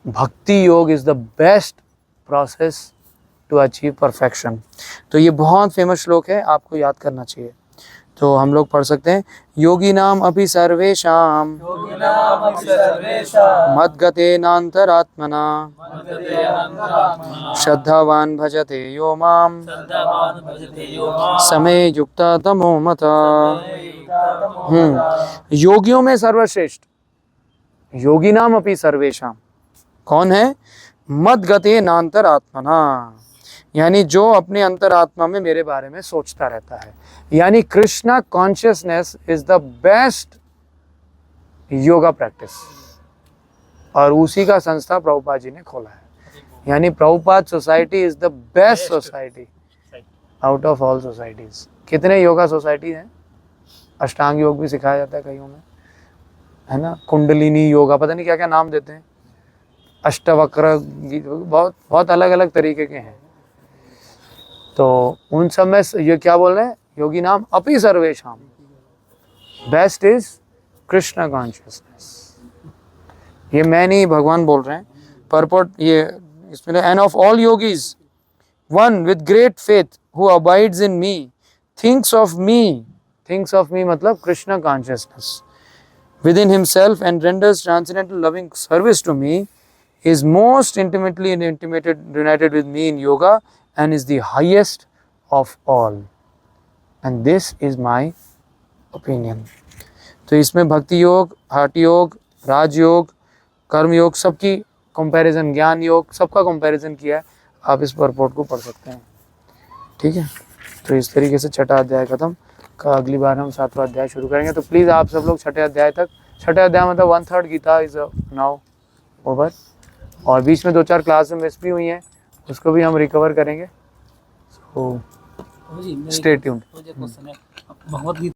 Bhakti yoga is the best process to achieve perfection. तो ये बहुत फेमस श्लोक है, आपको याद करना चाहिए। तो हम लोग पढ़ सकते हैं, योगी नाम अपि सर्वेषां मद्गतेनान्तरात्मना श्रद्धावान भजते यो माम समय युक्ता तमो मता। योगियों में सर्वश्रेष्ठ, योगी नाम अपि सर्वेषां, कौन है? मद्गतेनान्तरात्मना, यानी जो अपने अंतरात्मा में मेरे बारे में सोचता रहता है। यानी Krishna consciousness is the best yoga practice, और उसी का संस्था प्रभुपाद जी ने खोला है। यानी Prabhupada society is the best society out of all societies. कितने योगा सोसाइटी हैं? अष्टांग योग भी सिखाया जाता है कईयों में, है ना, कुंडलिनी योगा, पता नहीं क्या क्या नाम देते हैं, अष्टवक्र, बहुत बहुत अलग अलग तरीके के हैं। तो उन सब में ये क्या बोल रहे हैं? योगी नाम अपि सर्वेषां, बेस्ट इज कृष्ण कॉन्शियसनेस। ये मैं नहीं, भगवान बोल रहे हैं। परपोर्ट ये इसमें, and of all yogis one with great faith who abides in me thinks of me, thinks of me मतलब Krishna consciousness within himself and renders transcendental loving service to me, is most intimately united with me in yoga and is the highest of all, and this is my opinion. तो इसमें भक्ति योग, हठ योग, राज योग, कर्म योग, सबकी कंपैरिजन, ज्ञान योग, सबका कंपैरिजन किया है। आप इस परपोर्ट को पढ़ सकते हैं। ठीक है, तो इस तरीके से छठा अध्याय खत्म। का अगली बार हम 7वां अध्याय शुरू करेंगे। तो प्लीज़ आप सब लोग छठे अध्याय तक, छठे अध्याय मतलब 1/3 गीता इज नाउ ओवर, और बीच में 2-4 क्लास में मिस भी हुई हैं, उसको भी हम रिकवर करेंगे। So stay tuned. Bhagavad Gita